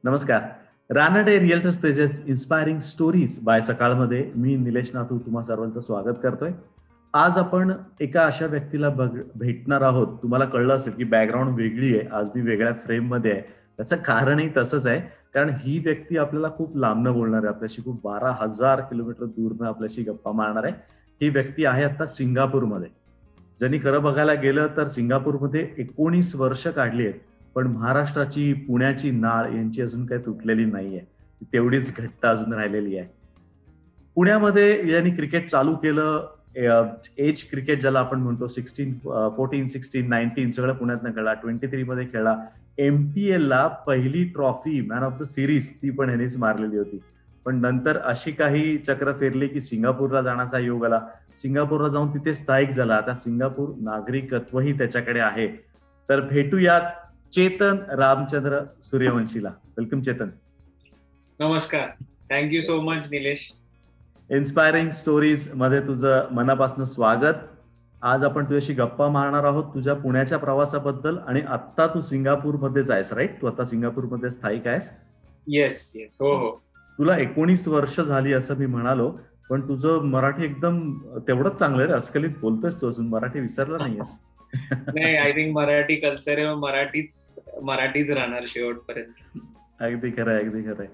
नमस्कार. Ranade realtors presents inspiring stories by सकाळमध्ये मी निलेश नाथू तुम्हा सर्वांचं स्वागत करतोय. आज आपण एका अशा व्यक्तीला भेटणार आहोत. तुम्हाला कळलं असेल की बॅकग्राऊंड वेगळी आहे, आज मी वेगळ्या फ्रेम मध्ये आहे. त्याचं कारणही तसंच आहे, कारण ही व्यक्ती आपल्याला खूप लांबनं बोलणार आहे, आपल्याशी खूप 12,000 किलोमीटर दूरनं आपल्याशी गप्पा मारणार आहे. ही व्यक्ती आहे आता सिंगापूरमध्ये. ज्यांनी खरं बघायला गेलं तर सिंगापूरमध्ये 19 वर्ष काढली आहेत, पण महाराष्ट्राची पुण्याची नाळ यांची अजून काही तुटलेली नाहीये, तेवढीच घट्ट अजून राहिलेली आहे. पुण्यामध्ये यांनी क्रिकेट चालू केलं. एज क्रिकेट ज्याला आपण म्हणतो, 14, 16, 19 सगळं पुण्यातनं खेळला. 23 मध्ये खेळला. MPL ला पहिली trophy man of the series ती पण यांनीच मारलेली होती. पण नंतर अशी काही चक्र फिरली की सिंगापूरला जाण्याचा योग आला. सिंगापूरला जाऊन तिथे स्थायिक झाला. आता सिंगापूर नागरिकत्वही त्याच्याकडे आहे. तर भेटूयात चेतन रामचंद्र सूर्यवंशीला. वेलकम चेतन. नमस्कार. Thank you so much Nilesh. Inspiring stories मध्ये तुझं मनापासून स्वागत. आज आपण तुझ्याशी गप्पा मारणार आहोत तुझ्या पुण्याच्या प्रवासाबद्दल. आणि आता तू सिंगापूरमध्येच आहेस, राईट? तू आता सिंगापूरमध्ये स्थायिक आहेस? येस. हो हो. तुला 19 वर्ष झाली असं मी म्हणालो, पण तुझं मराठी एकदम तेवढंच चांगलं आहे. अस्खलित बोलतोयस तू, अजून मराठी विसरला नाहीयेस. नाही, आय थिंक मराठी कल्चर आहे, मराठीच राहणार शेवटपर्यंत. अगदी खरंय, अगदी खरंय.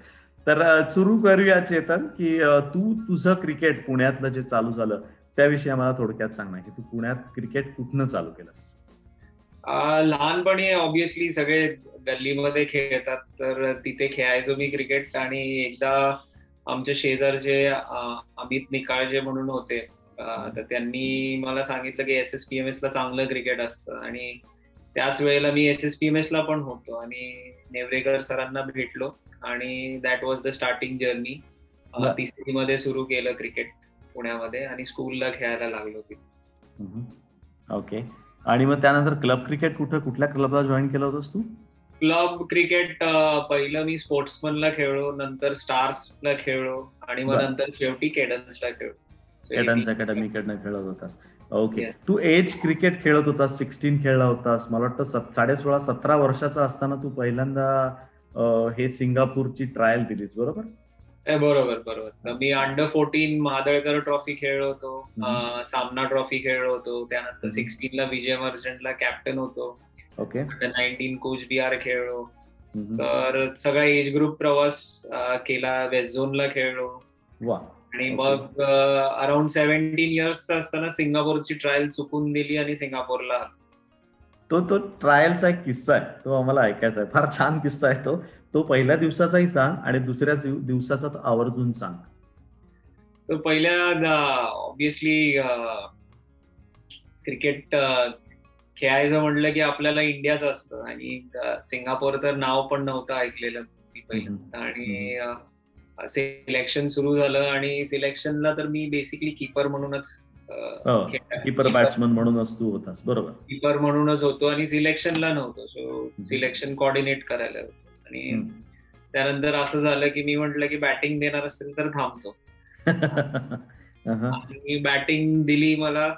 तर सुरू करूया चेतन, की तू तुझं क्रिकेट पुण्यातलं जे चालू झालं त्याविषयी आम्हाला थोडक्यात सांग ना, की तू पुण्यात क्रिकेट कुठनं चालू केलंस? लहानपणी ऑब्व्हियसली सगळे गल्लीमध्ये खेळतात, तर तिथे खेळायचो मी क्रिकेट. आणि एकदा आमच्या शेजारचे अमित निकाळजे म्हणून होते, तर त्यांनी मला सांगितलं की SSPMS ला चांगलं क्रिकेट असतं. आणि त्याच वेळेला मी SSPMS ला पण होतो आणि नेवरेकर सरांना भेटलो आणि that was the starting journey. तिसरी मध्ये सुरू केलं क्रिकेट पुण्यामध्ये आणि स्कूलला खेळायला लागलो तिथे. ओके. आणि मग त्यानंतर क्लब क्रिकेट कुठल्या क्लबला जॉईन केलं होतंस तू? क्लब क्रिकेट पहिलं मी स्पोर्ट्समनला खेळलो, नंतर स्टार्सला खेळलो आणि मग नंतर शेवटी केडन्सला खेळलो. केडन्स अकॅडमीकडनं खेळत होतास. ओके. तू एज क्रिकेट खेळत होतास, 16 खेळला होतास. मला वाटतं 16-17 वर्षाचा असताना तू पहिल्यांदा हे सिंगापूरची ट्रायल दिलीस, बरोबर? बरोबर. मी अंडर 14 महादळकर ट्रॉफी खेळलो होतो, सामना ट्रॉफी खेळलो होतो. त्यानंतर 16 ला विजय मर्चंटला कॅप्टन होतो. ओके. अंडर 19 कोच बिहार खेळलो. तर सगळा एज ग्रुप प्रवास केला. वेस्ट झोनला खेळलो. वा. आणि मग अराउंड 17 इयर्सचा असताना सिंगापूरची ट्रायल चुकून दिली आणि सिंगापूरला. तो ट्रायलचा एक किस्सा आहे, तो आम्हाला ऐकायचा आहे. फार छान किस्सा आहे तो पहिल्या दिवसाचाही सांग आणि दुसऱ्या दिवसाचा आवर्जून सांग. तो पहिल्या ऑब्व्हियसली क्रिकेट खेळायचं म्हटलं की आपल्याला इंडियाच असतं आणि सिंगापूर तर नाव पण नव्हतं ऐकलेलं पहिल्यांदा. आणि सिलेक्शन सुरू झालं आणि सिलेक्शनला तर मी बेसिकली कीपर म्हणूनच कीपर बॅट्समन म्हणूनच तू होतास, बरोबर? कीपर म्हणूनच होतो आणि सिलेक्शनला नव्हतो. सो सिलेक्शन कोऑर्डिनेट करायला होतो. आणि त्यानंतर असं झालं की मी म्हटलं की बॅटिंग देणार असेल तर थांबतो. आणि बॅटिंग दिली मला.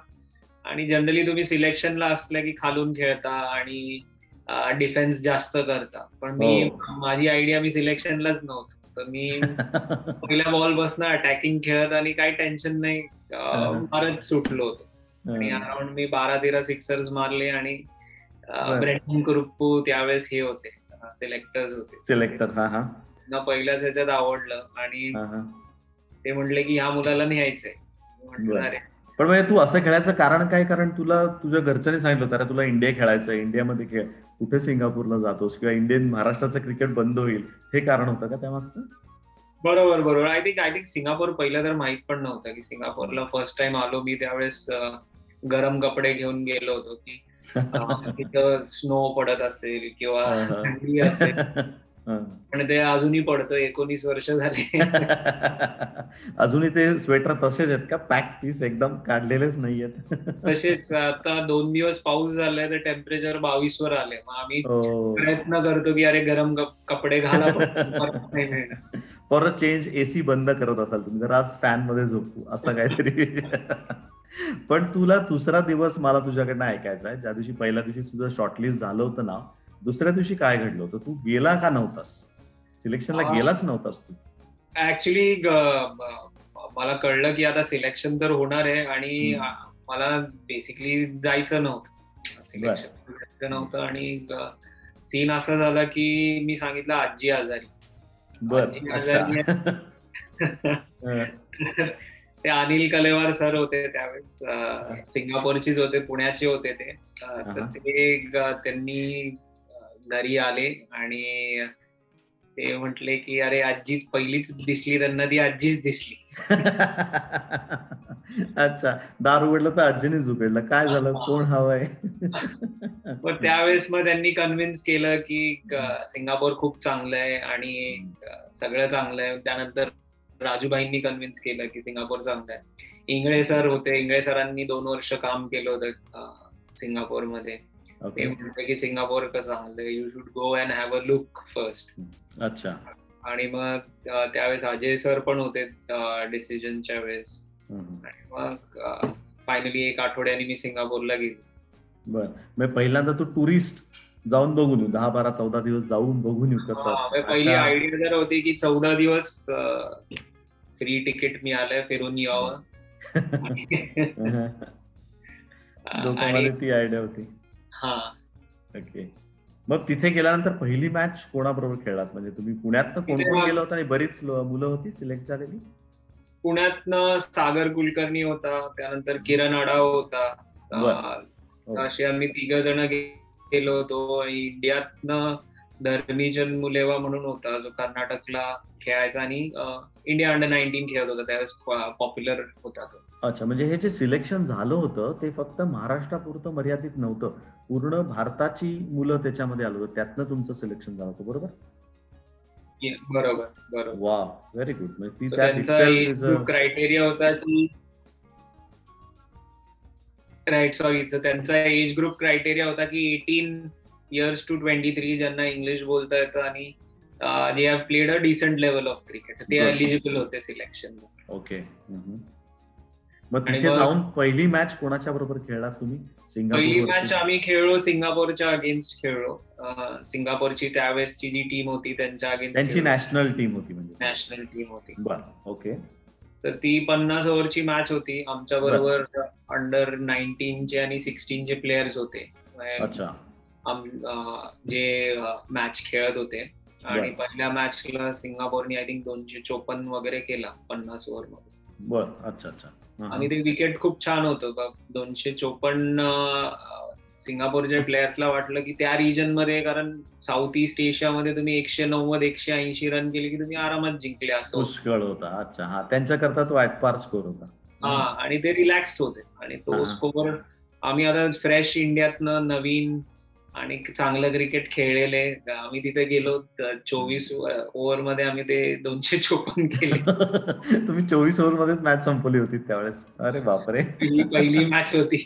आणि जनरली तुम्ही सिलेक्शनला असल्या की खालून खेळता आणि डिफेन्स जास्त करता, पण माझी आयडिया मी सिलेक्शनलाच नव्हतो. तर मी पहिल्या बॉल बसणं अटॅकिंग खेळत आणि काही टेन्शन नाही मारत सुटलो होतो. आणि अराउंड मी 12-13 सिक्सर्स मारले. आणि ब्रेंडन कुरुप्पू त्यावेळेस हे होते, सिलेक्टर्स होते. सिलेक्टर ना पहिल्याच ह्याच्यात आवडलं आणि ते म्हटले की ह्या मुलाला न्यायचंय. म्हटलं अरे. पण म्हणजे तू असं खेळायचं कारण काय? कारण तुला तुझ्या घरच्यांनी सांगितलं होतं तुला इंडिया खेळायचं, इंडियामध्ये खेळ, कुठे सिंगापूरला जातोस किंवा महाराष्ट्राचं क्रिकेट बंद होईल, हे कारण होतं का त्यामागचं? बरोबर. आय थिंक सिंगापूर पहिलं तर माहित पण नव्हतं की सिंगापूरला फर्स्ट टाइम आलो मी त्यावेळेस गरम कपडे घेऊन गेलो होतो की तिथं स्नो पडत असेल किंवा थंडी असेल, पण ते अजूनही पडतं. 19 वर्ष झाले अजूनही ते स्वेटर तसेच आहेत का? पॅक पीस एकदम काढलेलेच नाहीयेत? तसेच. आता 2 दिवस पाऊस झालाय तर टेम्परेचर 22 वर आले. मग आम्ही प्रयत्न करतो की अरे गरम कपडे घाला. फॉर अ चेंज AC बंद करत असाल तुम्ही, जर आज फॅन मध्ये झोपू असं काहीतरी. पण तुला दुसरा दिवस मला तुझ्याकडनं ऐकायचा आहे. ज्या दिवशी पहिल्या दिवशी तुझं शॉर्टलिस्ट झालं होतं ना, दुसऱ्या दिवशी काय घडलं होतं? तू गेला का नव्हतास सिलेक्शनला गेलाच नव्हतास तू. ऍक्च्युली मला कळलं की आता सिलेक्शन तर होणार आहे आणि मला बेसिकली जायचं नव्हतं, सिलेक्शन जायचं नव्हतं. आणि सीन असं झाला की मी सांगितलं आजी आजारी. ते अनिल कलेवार सर होते त्यावेळेस, सिंगापूरचीच होते, पुण्याचे होते ते. तर ते त्यांनी घरी आले आणि ते म्हटले की अरे आजी पहिलीच दिसली त्यांना, ती आजीच दिसली. अच्छा, दार उघडलं तर आजीनेच उघडलं. काय झालं, कोण हवंय? मग त्यावेळेस मग त्यांनी कन्व्हिन्स केलं की सिंगापूर खूप चांगलं आहे आणि सगळं चांगलं आहे. त्यानंतर राजूभाईंनी कन्व्हिन्स केलं की सिंगापूर चांगलं आहे. इंगळे सर होते, इंगळे सरांनी 2 वर्ष काम केलं होतं सिंगापूरमध्ये. ते म्हणते की सिंगापूर कसं चांगलं आहे, you should go and have a look first. अच्छा. आणि मग त्यावेळेस अजय सर पण होते डिसिजनच्या वेळेस. आणि मग फायनली 1 आठवड्याने मी सिंगापूरला गेलो. बर, मग पहिल्यांदा तू टुरिस्ट जाऊन बघून येऊ, 10, 12, 14 दिवस जाऊन बघून येऊ कसं असतं. पहिली आयडिया जर होती की 14 दिवस फ्री तिकीट मिळालंय, फिरून यावं. लोकांमध्ये ती आयडिया होती. हा, ओके. मग तिथे गेल्यानंतर पहिली मॅच कोणाबरोबर खेळलात? म्हणजे तुम्ही पुण्यातनं कोण कोण गेलं होतं आणि बरीच मुलं होती सिलेक्ट झालेली? पुण्यातनं सागर कुलकर्णी होता, त्यानंतर किरण अडाव होता, असे आम्ही 3 जण गेलो होतो. इंडियातनं धर्मीचंद मुलेवा म्हणून होता जो कर्नाटकला खेळायचा आणि इंडिया अंडर 19 खेळत होता, त्यावेळेस पॉप्युलर होता तो. अच्छा, म्हणजे हे जे सिलेक्शन झालं होतं ते फक्त महाराष्ट्रापुरतं मर्यादित नव्हतं, पूर्ण भारताची मुलं त्याच्यामध्ये आलं होतं, त्यातनं तुमचं सिलेक्शन झालं होतं, बरोबर? बरोबर बरोबर. वा, व्हेरी गुड. त्यांचा क्रायटेरिया होता की राईट, सॉरी, त्यांचा एज ग्रुप क्रायटेरिया होता की 18 years to 23 ज्यांना इंग्लिश बोलता येतं आणि they have played a decent level of cricket, ते एलिजिबल होते सिलेक्शन. ओके. मग तिथे जाऊन पहिली मॅच कोणाच्या बरोबर खेळलात तुम्ही? पहिली मॅच आम्ही खेळलो सिंगापूरच्या अगेन्स्ट खेळलो. सिंगापूरची त्यावेळेसची जी टीम होती त्यांच्या अगेन्स्ट, त्यांची नॅशनल टीम होती, म्हणजे नॅशनल टीम होती. बरं, ओके. तर ती 50 ओव्हरची मॅच होती. आमच्या बरोबर अंडर 19चे आणि 16चे प्लेयर्स होते. अच्छा. जे मॅच खेळत होते. आणि पहिल्या मॅचला सिंगापूरने आय थिंक 254 वगैरे केला 50 ओव्हर मध्ये. बर, अच्छा अच्छा. आणि ते विकेट खूप छान होतं. 254 सिंगापूरच्या प्लेयर्सला वाटलं की त्या रिजन मध्ये, कारण साऊथ ईस्ट एशियामध्ये तुम्ही 190-180 रन केले की तुम्ही आरामात जिंकले, असं पुष्कळ होता. अच्छा, हा, त्यांच्याकरता तो ॲटपार स्कोर होता. हा, आणि ते रिलॅक्स्ड होते. आणि तो स्कोर आम्ही आता फ्रेश इंडियातनं नवीन आणि चांगलं क्रिकेट खेळलेले, आम्ही तिथे गेलो 24 ओव्हर मध्ये आम्ही ते 254 केले. तुम्ही 24 ओव्हर मध्येच मॅच संपवली होती त्यावेळेस? अरे बापरे. पहिली मॅच होती.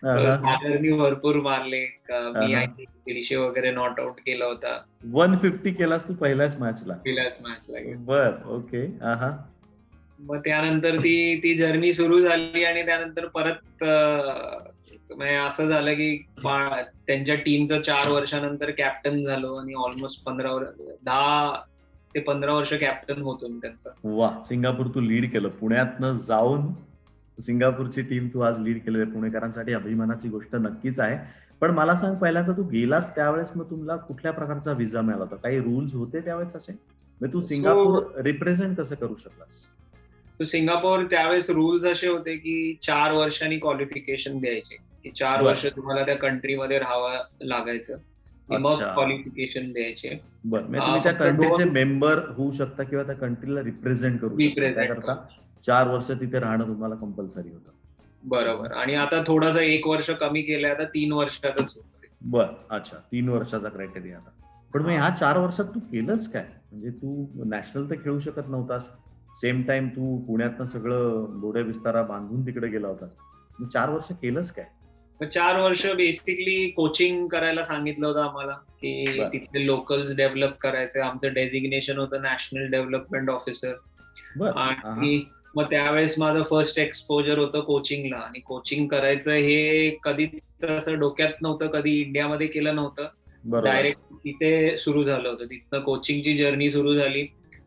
सागरनी भरपूर मारले. मी 150 वगैरे नॉट आउट केला होता. 150 केलास तू पहिल्याच मॅचला? पहिल्याच मॅचला. बर, ओके. मग त्यानंतर ती जर्नी सुरू झाली आणि त्यानंतर परत असं झालं की त्यांच्या टीमचं 4 वर्षानंतर कॅप्टन झालो आणि ऑलमोस्ट 10 ते 15 वर्ष कॅप्टन होतो मी त्यांचा. वा, सिंगापूर तू लीड केलं. पुण्यातनं जाऊन सिंगापूरची टीम तू आज लीड केली. पुणेकरांसाठी अभिमानाची गोष्ट नक्कीच आहे. पण मला सांग, पहिल्यांदा तू गेलास त्यावेळेस मग तुला कुठल्या प्रकारचा व्हिसा मिळाला होता? काही रूल्स होते त्यावेळेस असे? मग तू सिंगापूर रिप्रेझेंट कसं करू शकलास? सिंगापूर त्यावेळेस रूल्स असे होते की 4 वर्षांनी क्वालिफिकेशन द्यायचे, की 4 वर्ष तुम्हाला त्या कंट्रीमध्ये राहावं लागायचं, मग क्वालिफिकेशन द्यायचे. बरं, तुम्ही त्या कंट्रीचे मेंबर होऊ शकता किंवा त्या कंट्रीला रिप्रेझेंट करू शकता, त्याकरता 4 वर्ष तिथे राहणं तुम्हाला कंपल्सरी होतं. बरोबर. आणि आता थोडंसं 1 वर्ष कमी केलंय, आता 3 वर्षातच होतं. बर, अच्छा, 3 वर्षाचा क्रायटेरिया आता. पण मग ह्या 4 वर्षात तू केलंच काय? म्हणजे तू नॅशनल तर खेळू शकत नव्हतास, सेम टाइम तू पुण्यातनं सगळं गोड्या विस्तारा बांधून तिकडे गेला होतास, 4 वर्ष केलंच काय? 4 वर्ष बेसिकली कोचिंग करायला सांगितलं होतं आम्हाला, की तिथले लोकल्स डेव्हलप करायचे. आमचं डेझिग्नेशन होतं नॅशनल डेव्हलपमेंट ऑफिसर. आणि मग त्यावेळेस माझं फर्स्ट एक्सपोजर होतं कोचिंगला. आणि कोचिंग करायचं हे कधीच असं डोक्यात नव्हतं, कधी इंडियामध्ये केलं नव्हतं. बरोबर. डायरेक्ट तिथे सुरू झालं होतं. तिथनं कोचिंगची जर्नी सुरू झाली.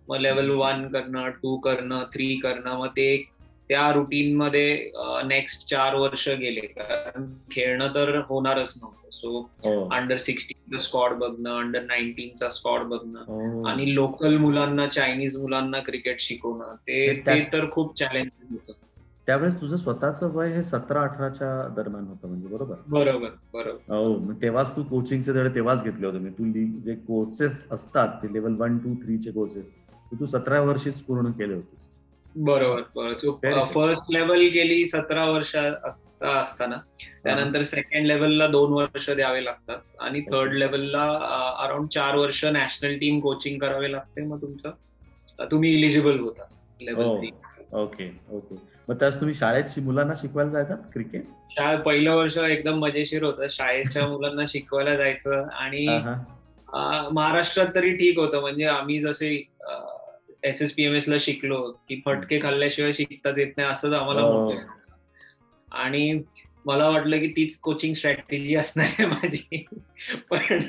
मग लेवल 1 करणं, 2 करणं, 3 करणं. मग ते त्या रुटीन मध्ये नेक्स्ट 4 वर्ष गेले, कारण खेळणं तर होणारच नव्हतं. सो अंडर 16चा स्क्वॉड बघणं, अंडर 19चा स्क्वॉड बघणं आणि लोकल मुलांना, चायनीज मुलांना क्रिकेट शिकवणं, ते तर खूप चॅलेंजिंग होतं. त्यावेळेस तुझं स्वतःचं वय हे 17-18च्या दरम्यान होतं म्हणजे, बरोबर? बरोबर. हो, मग तेव्हाच तू कोचिंगचे धडे तेव्हाच घेतले होते. मी तू जे कोर्सेस असतात ते लेवल 1, 2, 3 चे कोर्सेस तू 17 वर्षीच पूर्ण केले होतेस. बरोबर. फर्स्ट लेवल केली 17 वर्ष असताना. त्यानंतर सेकंड लेवलला 2 वर्ष द्यावे लागतात आणि थर्ड लेवलला अराउंड 4 वर्ष नॅशनल टीम कोचिंग करावे लागते. मग तुम्ही इलिजिबल होता लेवल 3. ओके. मग त्यास तुम्ही शाळेत मुलांना शिकवायला जायचात क्रिकेट? पहिलं वर्ष एकदम मजेशीर होतं. शाळेच्या मुलांना शिकवायला जायचं आणि महाराष्ट्रात तरी ठीक होतं. म्हणजे आम्ही जसे SSPMS ला शिकलो की फटके खाल्ल्याशिवाय शिकताच येत नाही, असंच आम्हाला मोठं. आणि मला वाटलं की तीच कोचिंग स्ट्रॅटेजी असणार आहे माझी. पण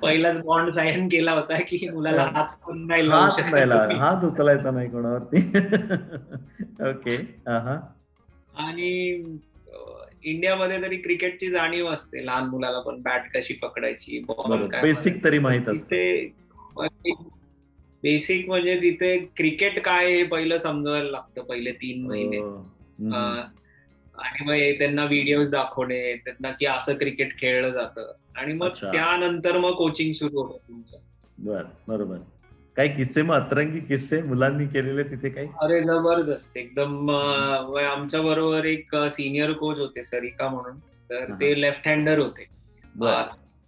पहिलाच बॉन्ड साइन केला होता की मुलाला हात पण नाही लावू शकत, हात उचलायचा नाही कोणावरती. ओके. आणि इंडियामध्ये तरी क्रिकेटची जाणीव असते लहान मुलाला पण, बॅट कशी पकडायची, बॉल काय, बेसिक तरी माहित असते. बेसिक म्हणजे तिथे क्रिकेट काय हे पहिलं समजायला लागतं, पहिले 3 महिने. आणि मग त्यांना व्हिडिओज दाखवणे, त्यांना की असं क्रिकेट खेळलं जातं, आणि मग त्यानंतर मग कोचिंग सुरू होतं तुमचं. बरोबर. काही किस्से, मग अतरंगी किस्से मुलांनी केलेले तिथे काही? अरे जबरदस्त एकदम. आमच्या बरोबर एक सिनियर कोच होते, सरिका म्हणून. तर ते लेफ्ट हँडर होते.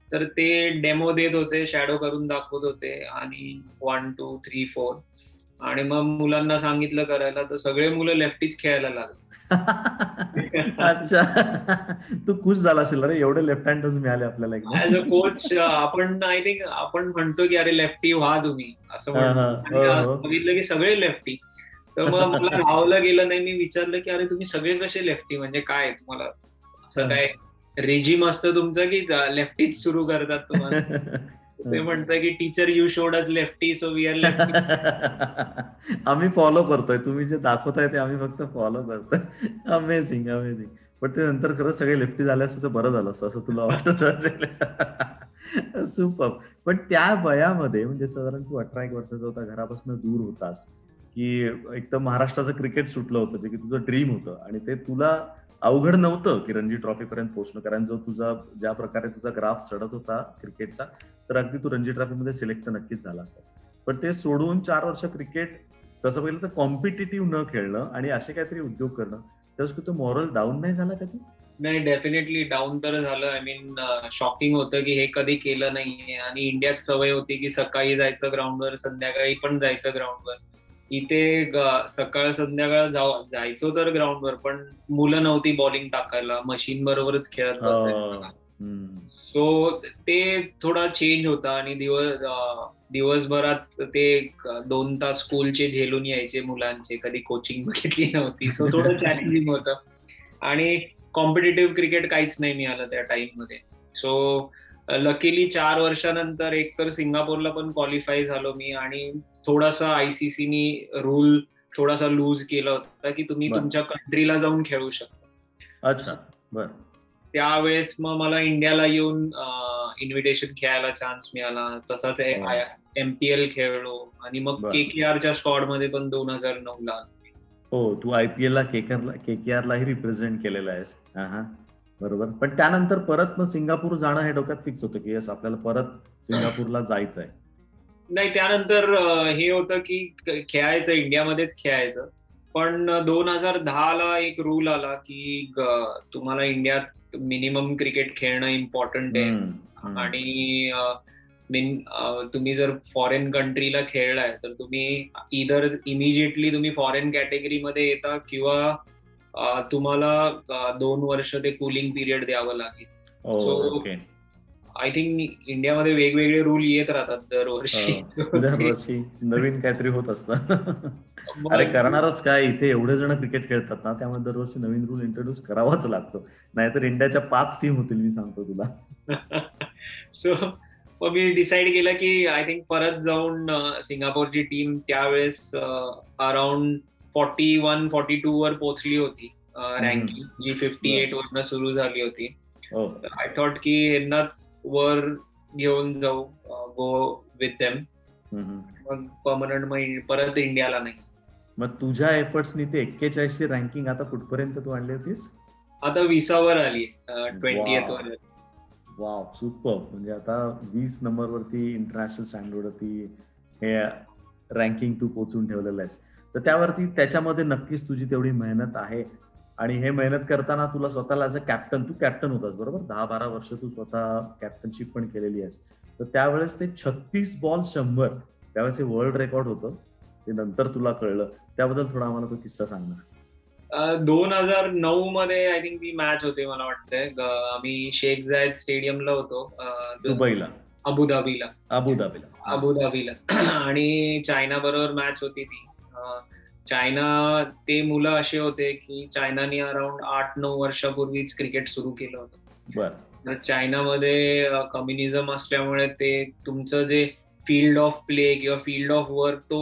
तर ते डेमो देत होते, शॅडो करून दाखवत होते, आणि 1, 2, 3, 4 आणि मग मुलांना सांगितलं करायला, तर सगळे मुलं लेफ्टीच खेळायला लागले. अच्छा. तू खुश झाला असेल रे, एवढे लेफ्ट हँडर्स मिळाले आपल्याला. ऍज अ कोच आपण आय थिंक आपण म्हणतो की अरे लेफ्टी व्हा तुम्ही, असं म्हणतो. बघितलं की सगळे लेफ्टी. तर मग मला लावलं गेलं नाही. मी विचारलं की अरे तुम्ही सगळे कसे लेफ्टी, म्हणजे काय तुम्हाला असं काय रेजिम असतं तुमचं की लेफ्टीच सुरू करतात तुम्हाला? ते म्हणतं की teacher you showed us lefty, so we are lefty. आम्ही फॉलो करतोय, तुम्ही जे दाखवताय ते आम्ही फक्त फॉलो करतोय. अमेझिंग. पण ते नंतर खरंच सगळे लेफ्टी झाले असते तर बरं झालं असतं, असं तुला वाटत असेल. सुपर. पण त्या वयामध्ये, म्हणजे साधारण तू 18-1 वर्षाचा होता, घरापासून दूर होतास, की एकदम महाराष्ट्राचं क्रिकेट सुटलं होतं, जे की तुझं ड्रीम होतं, आणि ते तुला अवघड नव्हतं की रणजी ट्रॉफी पर्यंत पोहोचणं, कारण जो तुझा ज्या प्रकारे तुझा ग्राफ चढत होता क्रिकेटचा, तर अगदी तू रणजी ट्रॉफीमध्ये सिलेक्ट तर नक्कीच झाला असतास. पण ते सोडून 4 वर्ष क्रिकेट, तसं पहिलं तर कॉम्पिटिटिव्ह न खेळणं आणि असे काहीतरी उद्योग करणं, त्यावेळेस तो मॉरल डाऊन नाही झाला कधी? नाही, डेफिनेटली डाऊन तर झालं. आय मीन शॉकिंग होतं की हे कधी केलं नाहीये, आणि इंडियात सवय होती की सकाळी जायचं ग्राउंडवर, संध्याकाळी पण जायचं ग्राउंडवर. इथे सकाळ संध्याकाळ जायचो तर ग्राउंडवर, पण मुलं नव्हती बॉलिंग टाकायला, मशीन बरोबरच खेळत बसायचं. सो ते थोडा चेंज होता. आणि दिवसभरात ते 2 तास स्कूलचे झेलून यायचे मुलांचे, कधी कोचिंग बघितली नव्हती. सो थोडं चॅलेंजिंग होतं. आणि कॉम्पिटिटिव्ह क्रिकेट काहीच नाही मिळालं त्या टाइम मध्ये. सो लकीली 4 वर्षानंतर एकतर सिंगापूरला पण क्वालिफाय झालो मी, आणि थोडासा ICCनी रूल थोडासा लूज केला होता की तुम्ही तुमच्या कंट्रीला जाऊन खेळू शकता. अच्छा, बरं. त्यावेळेस मग मला इंडियाला येऊन इन्व्हिटेशन खेळायला चान्स मिळाला. तसाच MPL खेळलो, आणि मग KKRच्या स्क्वॉड मध्ये पण 2009ला. हो, तू IPL ला KKR लाही रिप्रेझेंट केलेलं आहेस. बरोबर. पण त्यानंतर परत मग सिंगापूर जाणं हे डोक्यात फिक्स होतं की यस, आपल्याला परत सिंगापूरला जायचंय? नाही, त्यानंतर हे होतं की खेळायचं, इंडियामध्येच खेळायचं. पण 2010ला एक रूल आला की तुम्हाला इंडियात मिनिमम क्रिकेट खेळणं इम्पॉर्टंट आहे, आणि तुम्ही जर फॉरेन कंट्रीला खेळलाय तर तुम्ही इधर इमिजिएटली तुम्ही फॉरेन कॅटेगरीमध्ये येता, किंवा तुम्हाला 2 वर्ष ते कूलिंग पिरियड द्यावं लागेल. सो आय थिंक इंडियामध्ये वेगवेगळे रूल येत राहतात दरवर्षी. नवीन काहीतरी होत असतं. अरे करणारच काय, इथे एवढे जण क्रिकेट खेळतात ना, त्यामुळे दरवर्षी नवीन रूल इंट्रोड्यूस करावाच लागतो, नाहीतर इंडियाच्या 5 टीम होतील, मी सांगतो तुला. सो मग मी डिसाईड केलं की आय थिंक परत जाऊन सिंगापूरची टीम त्यावेळेस अराउंड 41-42 वर पोहोचली होती रँकिंग, जी 58 वरनं सुरू झाली होती. आय थॉट की यांनाच वर घेऊन जाऊ, गो विथ देम. मग परमनंट मग परत इंडियाला नाही. मग तुझ्या एफर्ट्सनी ते 41 ची रँकिंग आता कुठपर्यंत तू आणली होतीस? आता 20 वर आली, 20th वर. Wow, super. म्हणजे आता 20 नंबरवरती इंटरनॅशनल स्टँडर्डवरती हे रँकिंग तू पोहोचून ठेवलेलं आहेस. तर त्यावरती त्याच्यामध्ये नक्कीच तुझी तेवढी मेहनत आहे. आणि हे मेहनत करताना तुला स्वतःला ॲज अ कॅप्टन, तू कॅप्टन होतास बरोबर, 10-12 वर्ष तू स्वतः कॅप्टनशिप पण केलेली आहेस. तर त्यावेळेस ते 36 बॉल 100 त्यावेळेस हे वर्ल्ड रेकॉर्ड होतं, ते नंतर तुला कळलं. त्याबद्दल थोडा आम्हाला तो किस्सा सांग ना. 2009 मध्ये आय थिंक ती मॅच होते, मला वाटतंय. आम्ही शेख जायद स्टेडियमला होतो, दुबईला, अबुधाबीला. आणि चायना बरोबर मॅच होती ती. चायना, ते मुलं असे होते की चायनाने अराउंड 8-9 वर्षापूर्वीच क्रिकेट सुरू केलं होतं. तर चायनामध्ये कम्युनिझम असल्यामुळे ते तुमचं जे फील्ड ऑफ प्ले किंवा फील्ड ऑफ वर्क तो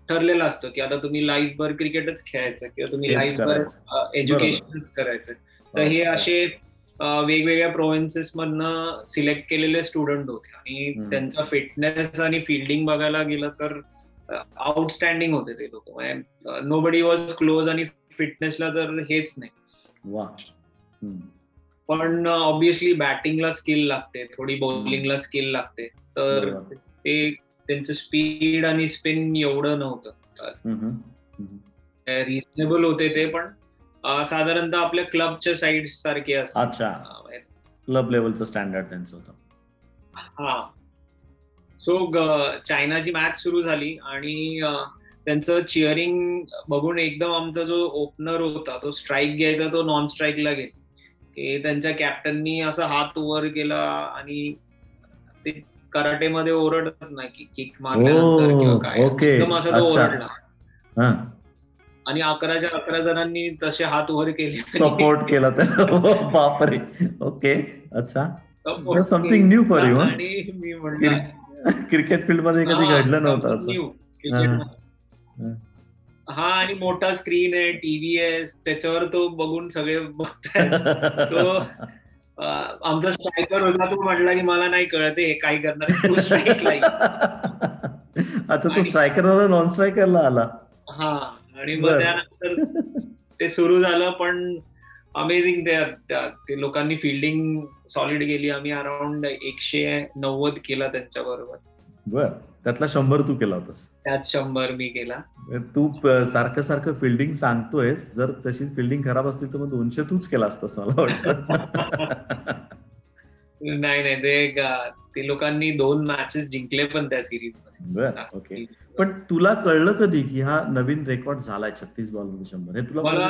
ठरलेला असतो की आता तुम्ही लाईफभर क्रिकेटच खेळायचं किंवा तुम्ही लाईफभर एज्युकेशनच करायचं. तर हे असे वेगवेगळ्या प्रोव्हिन्सेस मधनं सिलेक्ट केलेले स्टुडंट होते आणि त्यांचा फिटनेस आणि फिल्डिंग बघायला गेलं तर आउटस्टँडिंग होते ते लोक. नोबडी वॉज क्लोज आणि फिटनेसला तर हेच नाही. पण ऑब्विसली बॅटिंगला स्किल लागते, थोडी बॉलिंगला स्किल लागते. तर ते त्यांचं स्पीड आणि स्पिन एवढं नव्हतं, रिझनेबल होते ते. पण साधारणतः आपल्या क्लबच्या साईड सारखे असतात, क्लब लेवलचं स्टँडर्ड त्यांचं होतं. हा. सो चायनाची मॅच सुरू झाली आणि त्यांचं चिअरिंग बघून एकदम आमचा जो ओपनर होता तो स्ट्राईक घ्यायचा, तो नॉन स्ट्राईकला गेला. की त्यांच्या कॅप्टननी असा हात वर केला आणि ते कराटेमध्ये ओरडतात ना की किक मारल्यानंतर किंवा काय, एकदम असा तो ओरडला आणि 11 जणांनी तसे हात वर केले, सपोर्ट केला. बापरे. ओके, अच्छा. Something new for you. आणि मी म्हणलं क्रिकेट फील्ड मध्ये कधी घडलं नव्हतं असं. हा, आणि मोठा स्क्रीन आहे, टीव्ही आहे, त्याच्यावर तो बघून सगळे बघतात. तो आमचा स्ट्रायकर होता, तो म्हटला की मला नाही कळते हे काय करणार, तू स्ट्राईकला. अच्छा, तो स्ट्रायकरवर नॉन स्ट्रायकरला आला. हा, आणि मग त्यानंतर ते सुरू झालं. पण अमेझिंग, ते लोकांनी फिल्डिंग सॉलिड केली. आम्ही अराउंड 190 केला त्यांच्या बरोबर. बर, त्यातला 100 तू केला होतास? त्यात 100 मी केला. तू सारखं फिल्डिंग सांगतोयस, जर तशीच फिल्डिंग खराब असतील तर मग 200 तूच केला असतास मला वाटतं. नाही, ते लोकांनी 2 मॅचेस जिंकले पण त्या सिरीज मध्ये. बर, ओके. पण तुला कळलं कधी की हा नवीन रेकॉर्ड झालाय 36 बॉल मध्ये 100? हे तुला मला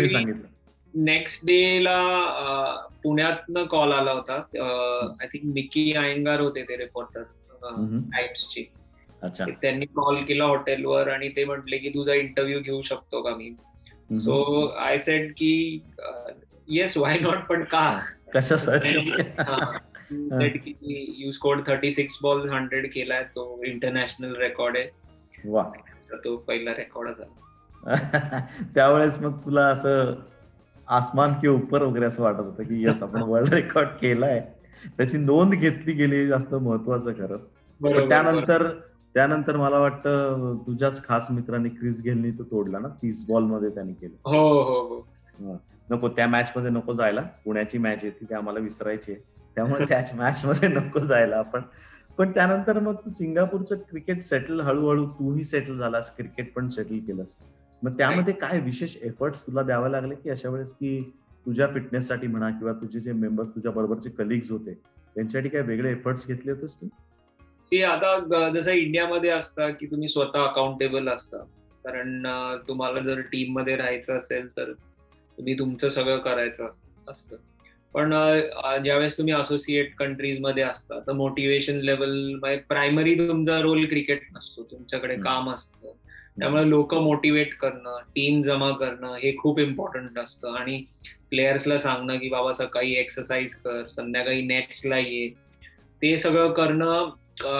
सांगितलं? नेक्स्ट डे ला पुण्यातनं कॉल आला होता. आय थिंक मिकी अयंगार होते ते रिपोर्टर टाइम्सचे. अच्छा. त्यांनी कॉल केला हॉटेलवर आणि ते म्हटले की तुझा इंटरव्ह्यू घेऊ शकतो का मी? सो आय सेड की येस, व्हाय नॉट. पण का, कशासाठी? यू स्कोर्ड 36 बॉल 100 केलाय, तो इंटरनॅशनल रेकॉर्ड आहे. वा, तो पहिला रेकॉर्ड झाला. त्यावेळेस मग तुला असं आसमान के ऊपर वगैरे असं वाटत होतं की यस, आपण वर्ल्ड रेकॉर्ड केलाय, त्याची नोंद घेतली गेली, जास्त महत्वाचं खरं. त्यानंतर मला वाटतं तुझ्याच खास मित्रांनी क्रिस गेलनी तो तोडला ना 30 बॉल मध्ये त्यांनी केलं. हो. नको, त्या मॅच मध्ये नको जायला. पुण्याची मॅच येते ती आम्हाला विसरायची आहे, त्यामुळे त्याच मॅच मध्ये नको जायला आपण. पण त्यानंतर मग सिंगापूरचं क्रिकेट सेटल, हळूहळू तूही सेटल झालास, क्रिकेट पण सेटल केलंस. मग त्यामध्ये काय विशेष एफर्ट्स तुला द्यावे लागले की अशा वेळेस की तुझ्या फिटनेससाठी म्हणा किंवा तुझे जे मेंबर, तुझ्या बरोबरचे कलिग्स होते, त्यांच्यासाठी काय वेगळे एफर्ट्स घेतले होतेस तू? आता जसं इंडियामध्ये असतं की तुम्ही स्वतः अकाउंटेबल असता, कारण तुम्हाला जर टीम मध्ये राहायचं असेल तर तुम्ही तुमचं सगळं करायचं असतं. पण ज्यावेळेस तुम्ही असोसिएट कंट्रीज मध्ये असता तर मोटिवेशन लेवल, प्रायमरी तुमचा रोल क्रिकेट नसतो, तुमच्याकडे काम असतं. त्यामुळे लोक मोटिवेट करणं, टीम जमा करणं हे खूप इम्पॉर्टंट असतं. आणि प्लेयर्सला सांगणं की बाबा सकाळी एक्सरसाइज कर, संध्याकाळी नेट्सला ये, ते सगळं करणं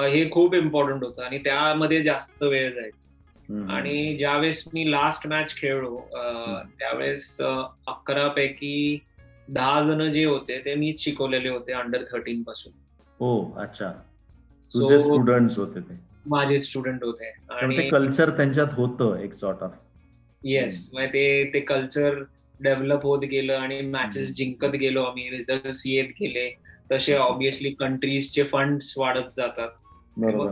हे खूप इम्पॉर्टंट होतं आणि त्यामध्ये जास्त वेळ जायचा. आणि ज्यावेळेस मी लास्ट मॅच खेळलो त्यावेळेस 11 पैकी 10 जण जे होते ते मीच शिकवलेले होते अंडर 13 पासून. हो, अच्छा. तुझे स्टुडंट्स होते ते. माझे स्टुडंट होते आणि ते कल्चर त्यांच्यात होतं एक सॉर्ट ऑफ. येस, ते कल्चर डेव्हलप होत गेलं आणि मॅचेस जिंकत गेलो आम्ही, रिझल्ट येत गेले तसे ऑब्विसली कंट्रीजचे फंड्स वाढत जातात. बरोबर.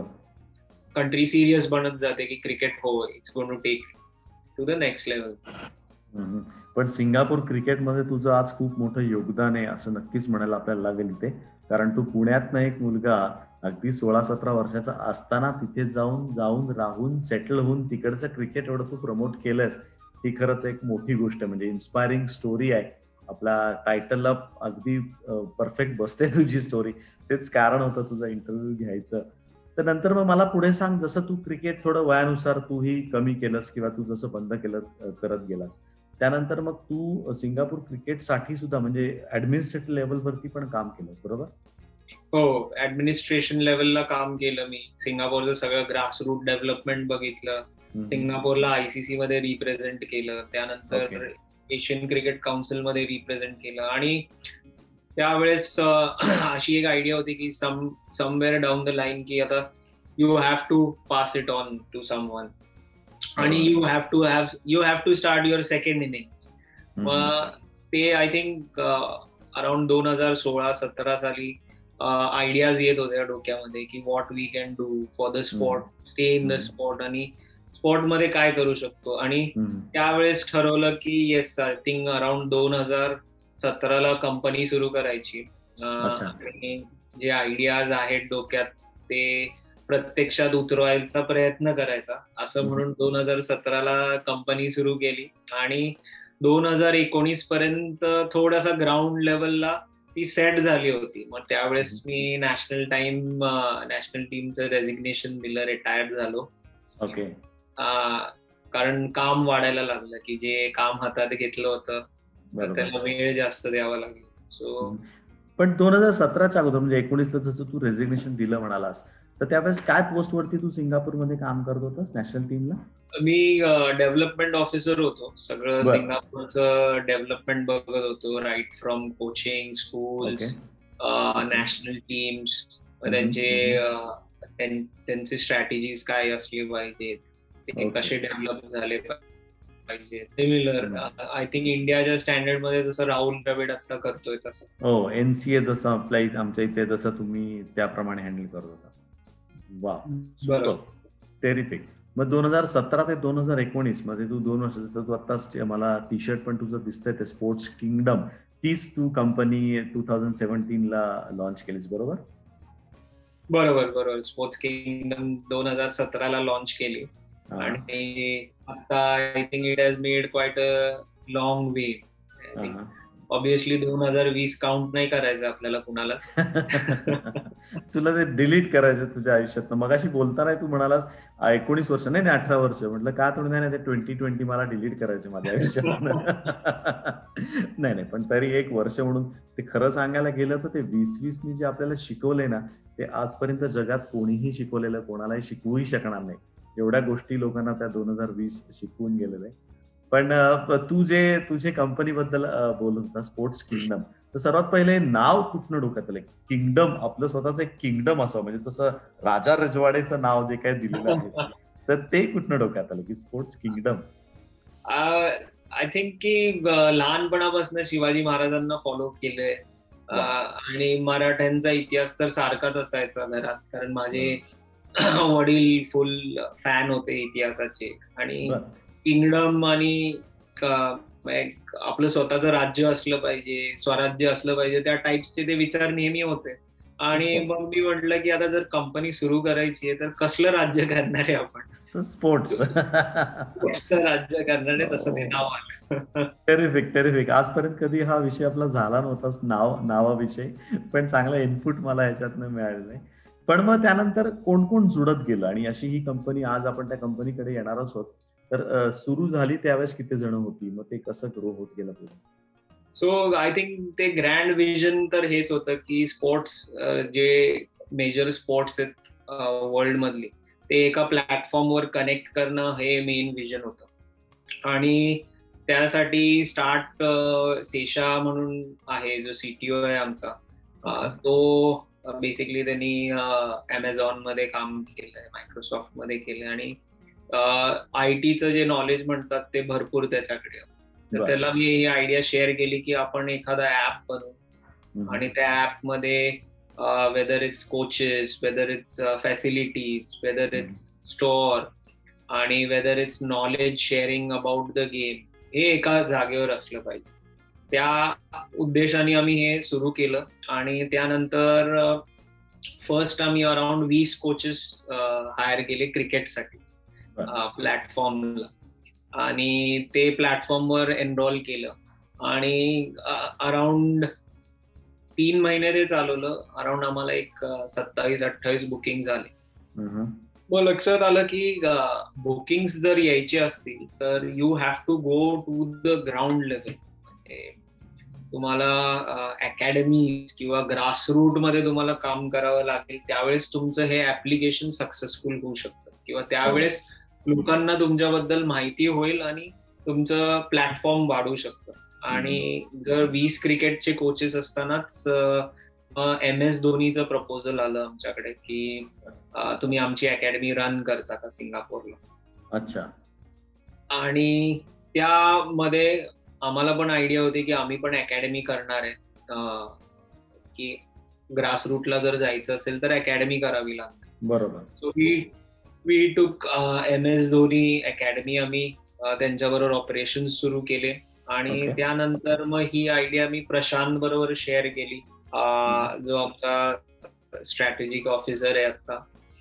कंट्री सिरियस बनत जाते की क्रिकेट हो it's going to take to the next level. पण सिंगापूर क्रिकेटमध्ये तुझं आज खूप मोठं योगदान आहे असं नक्कीच म्हणायला आपल्याला लागेल इथे. कारण तू पुण्यातनं एक मुलगा अगदी 16-17 वर्षाचा असताना तिथे जाऊन राहून सेटल होऊन तिकडचं क्रिकेट एवढं तू प्रमोट केलंस, ही खरंच एक मोठी गोष्ट आहे. म्हणजे इन्स्पायरिंग स्टोरी आहे. आपल्या टायटलला अगदी परफेक्ट बसते तुझी स्टोरी. तेच कारण होतं तुझा इंटरव्ह्यू घ्यायचं. तर नंतर मग मला पुढे सांग, जसं तू क्रिकेट थोडं वयानुसार तूही कमी केलंस किंवा तू जसं बंद केलं करत गेलास, त्यानंतर मग तू सिंगापूर क्रिकेटसाठी सुद्धा म्हणजे ऍडमिनिस्ट्रेटिव्ह लेवलवरती पण काम केलंस, बरोबर? हो, ऍडमिनिस्ट्रेशन लेवलला काम केलं मी. सिंगापूरचं सगळं ग्रासरूट डेव्हलपमेंट बघितलं. सिंगापूरला आयसीसी मध्ये रिप्रेझेंट केलं. त्यानंतर एशियन क्रिकेट काउन्सिल मध्ये रिप्रेझेंट केलं. आणि त्यावेळेस अशी एक आयडिया होती की समवेअर डाऊन द लाईन की आता you have to pass it on to someone आणि you have to start your second innings. मग ते आय थिंक अराउंड 2016-17 साली आयडियाज येत होत्या डोक्यामध्ये की what we can do for the sport, stay in the sport आणि स्पोर्ट मध्ये काय करू शकतो. आणि त्यावेळेस ठरवलं की येस, आय थिंक अराउंड 2017ला कंपनी सुरू करायची. आणि जे आयडियाज आहेत डोक्यात ते प्रत्यक्षात उतरवायचा प्रयत्न करायचा असं म्हणून 2017ला कंपनी सुरू केली. आणि 2019 पर्यंत थोडासा ग्राउंड लेवलला ती सेट झाली होती. मग त्यावेळेस मी नॅशनल टीमचं रेझिग्नेशन दिलं, रिटायर्ड झालो. ओके. कारण काम वाढायला लागलं की जे काम हातात घेतलं होतं त्याला वेळ जास्त द्यावा लागला. सो पण 2017च्या अगोदर म्हणजे 19ला जसं तू रेझिग्नेशन दिलं म्हणालास, तर त्यावेळेस काय पोस्ट वरती तू सिंगापूरमध्ये काम करत होतास नॅशनल टीमला? मी डेव्हलपमेंट ऑफिसर होतो. सगळं सिंगापूरचं डेव्हलपमेंट बघत होतो, right from coaching, schools, national teams, त्यांचे स्ट्रॅटेजीज काय असले पाहिजेत, ते कसे डेव्हलप झाले पाहिजे. सिमिलर आय थिंक इंडियाच्या स्टँडर्ड मध्ये जसं राहुल द्रविड आता करतोय तसं. हो, एनसीए जसं अप्लाय आमच्या इथे जसं तुम्ही त्याप्रमाणे हँडल करत होता. वा, सुपर, टेरिफिक. मग 2017 ते 2019 मध्ये तू 2 वर्ष, जसं तू आता मला टी शर्ट पण तुझं दिसतंय ते स्पोर्ट्स किंगडम, तीच तू कंपनी 2017ला लॉन्च केलीस, बरोबर? बरोबर. स्पोर्ट्स किंगडम 2017ला लॉन्च केली. आणि आता I think it has made quite a long way. Obviously 2020 count नाही करायचं आपल्याला कुणाला. तुला ते डिलीट करायचं तुझ्या आयुष्यात. मगाशी बोलताना तू म्हणालास 19 वर्ष, नाही 18 वर्ष. म्हटलं का थोडी नाही, ते 2020 मला डिलीट करायचं माझ्या आयुष्यात. नाही, पण तरी एक वर्ष म्हणून ते खरं सांगायला गेलं तर ते 2020नी जे आपल्याला शिकवलंय ना, ते आजपर्यंत जगात कोणीही शिकवलेलं कोणालाही शिकवूही शकणार नाही. एवढ्या गोष्टी लोकांना त्या 2020 शिकवून गेलेलं आहे. पण तू जे तुझे कंपनीबद्दल बोलत होता स्पोर्ट्स किंगडम, तर सर्वात पहिले नाव कुठनं डोक्यात आलं? किंगडम, आपलं स्वतःच एक किंगडम असं, म्हणजे तसं राजा रजवाडेचं नाव जे काही दिलेलं आहे, तर ते कुठनं डोक्यात आलं की स्पोर्ट्स किंगडम? आय थिंक की लहानपणापासून शिवाजी महाराजांना फॉलो केलंय. आणि मराठ्यांचा इतिहास तर सारखाच असायचा घरात, कारण माझे वडील फुल फॅन होते इतिहासाचे. आणि किंगडम आणि आपलं स्वतःचं राज्य असलं पाहिजे, स्वराज्य असलं पाहिजे, त्या टाइप्सचे ते विचार नेहमी होते. आणि मग मी म्हटलं की आता जर कंपनी सुरू करायची आहे तर कसलं राज्य करणार आहे आपण? स्पोर्ट्स राज्य करणार आहे, तसं ते नाव आलं. टेरिफिक. आजपर्यंत कधी हा विषय आपला झाला नव्हताच, नावाविषयी, पण चांगला इनपुट मला ह्याच्यातनं मिळालेलं आहे. पण मग त्यानंतर कोण कोण जुडत गेलं आणि अशी ही कंपनी, आज आपण त्या कंपनीकडे येणार आहोत, तर सुरू झाली त्यावेळेस किती जण होती, मग ते कसं ग्रो होत गेलं पुढे? सो आय थिंक ते ग्रँड विजन तर हेच होतं की स्पोर्ट्स जे मेजर स्पोर्ट्स आहेत वर्ल्ड मधली ते एका प्लॅटफॉर्मवर कनेक्ट करणं हे मेन विजन होतं. आणि त्यासाठी स्टार्ट सेशा म्हणून आहे जो CTO आहे आमचा, तो बेसिकली त्यांनी Amazon मध्ये काम केलंय, मायक्रोसॉफ्ट मध्ये केलंय आणि IT-चं जे नॉलेज म्हणतात ते भरपूर त्याच्याकडे. तर त्याला मी ही आयडिया शेअर केली की आपण एखादा ऍप बनवू आणि त्या ऍप मध्ये whether it's coaches, whether it's facilities, whether it's store आणि whether it's knowledge sharing about the game हे एका जागेवर असलं पाहिजे. त्या उद्देशाने आम्ही हे सुरू केलं आणि त्यानंतर फर्स्ट आम्ही अराउंड 20 कोचेस हायर केले क्रिकेटसाठी प्लॅटफॉर्मला आणि ते प्लॅटफॉर्मवर एनरोल केलं आणि अराउंड 3 महिने ते चालवलं. अराउंड आम्हाला एक 27-28 बुकिंग झाले. मग लक्षात आलं की बुकिंग्स जर यायचे असतील तर you have to go to the ground level. तुम्हाला अकॅडमी किंवा ग्रासरूट मध्ये तुम्हाला काम करावं लागेल. त्यावेळेस तुमचं हे ऍप्लिकेशन सक्सेसफुल होऊ शकतं किंवा त्यावेळेस लोकांना तुमच्याबद्दल माहिती होईल आणि तुमचं प्लॅटफॉर्म वाढू शकतं. आणि जर 20 क्रिकेटचे कोचेस असतानाच MS धोनीचं प्रपोजल आलं आमच्याकडे की तुम्ही आमची अकॅडमी रन करता का सिंगापूरला. अच्छा. आणि त्यामध्ये आम्हाला पण आयडिया होती की आम्ही पण अकॅडमी करणार आहे, की ग्रासरूटला जर जायचं असेल तर अकॅडमी करावी लागते. बरोबर. So we took MS Dhoni academy. आम्ही त्यांच्याबरोबर ऑपरेशन सुरू केले आणि त्यानंतर मग ही आयडिया मी प्रशांत बरोबर शेअर केली, जो आमचा स्ट्रॅटेजिक ऑफिसर आहे आता.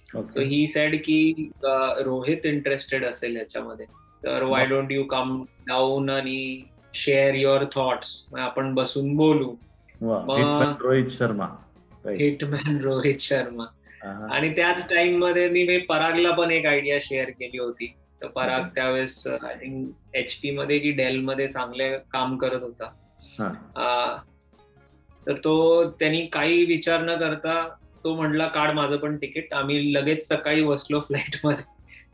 सो ही सेड की रोहित इंटरेस्टेड असेल याच्यामध्ये तर why don't you come down आणि शेअर युअर थॉट्स, आपण बसून बोलू. हिटमॅन रोहित शर्मा. आणि त्याच टाइम मध्ये मी परागला पण एक आयडिया शेअर केली होती. तर पराग त्यावेळेस आय थिंक HP मध्ये की डेल मध्ये चांगले काम करत होता. तर तो त्यांनी काही विचार न करता तो म्हटला काढ माझं पण तिकीट. आम्ही लगेच सकाळी बसलो फ्लाईट मध्ये,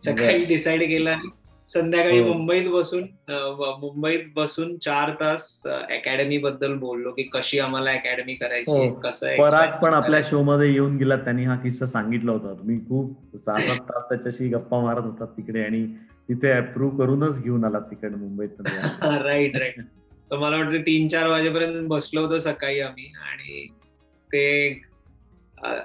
सकाळी डिसाईड केलं आणि संध्याकाळी मुंबईत बसून 4 तास अकॅडमी बद्दल बोललो की कशी आम्हाला अकॅडमी करायची, कसं. पराग पण आपल्या शो मध्ये येऊन गेला, त्यांनी हा किस्सा सांगितला होता. तुम्ही खूप 6-7 तास त्याच्याशी गप्पा मारत होता तिकडे आणि तिथे अप्रूव्ह करूनच घेऊन आला तिकडे मुंबईत. राईट. तर मला वाटतं 3-4 वाजेपर्यंत बसलो होतो सकाळी आम्ही आणि ते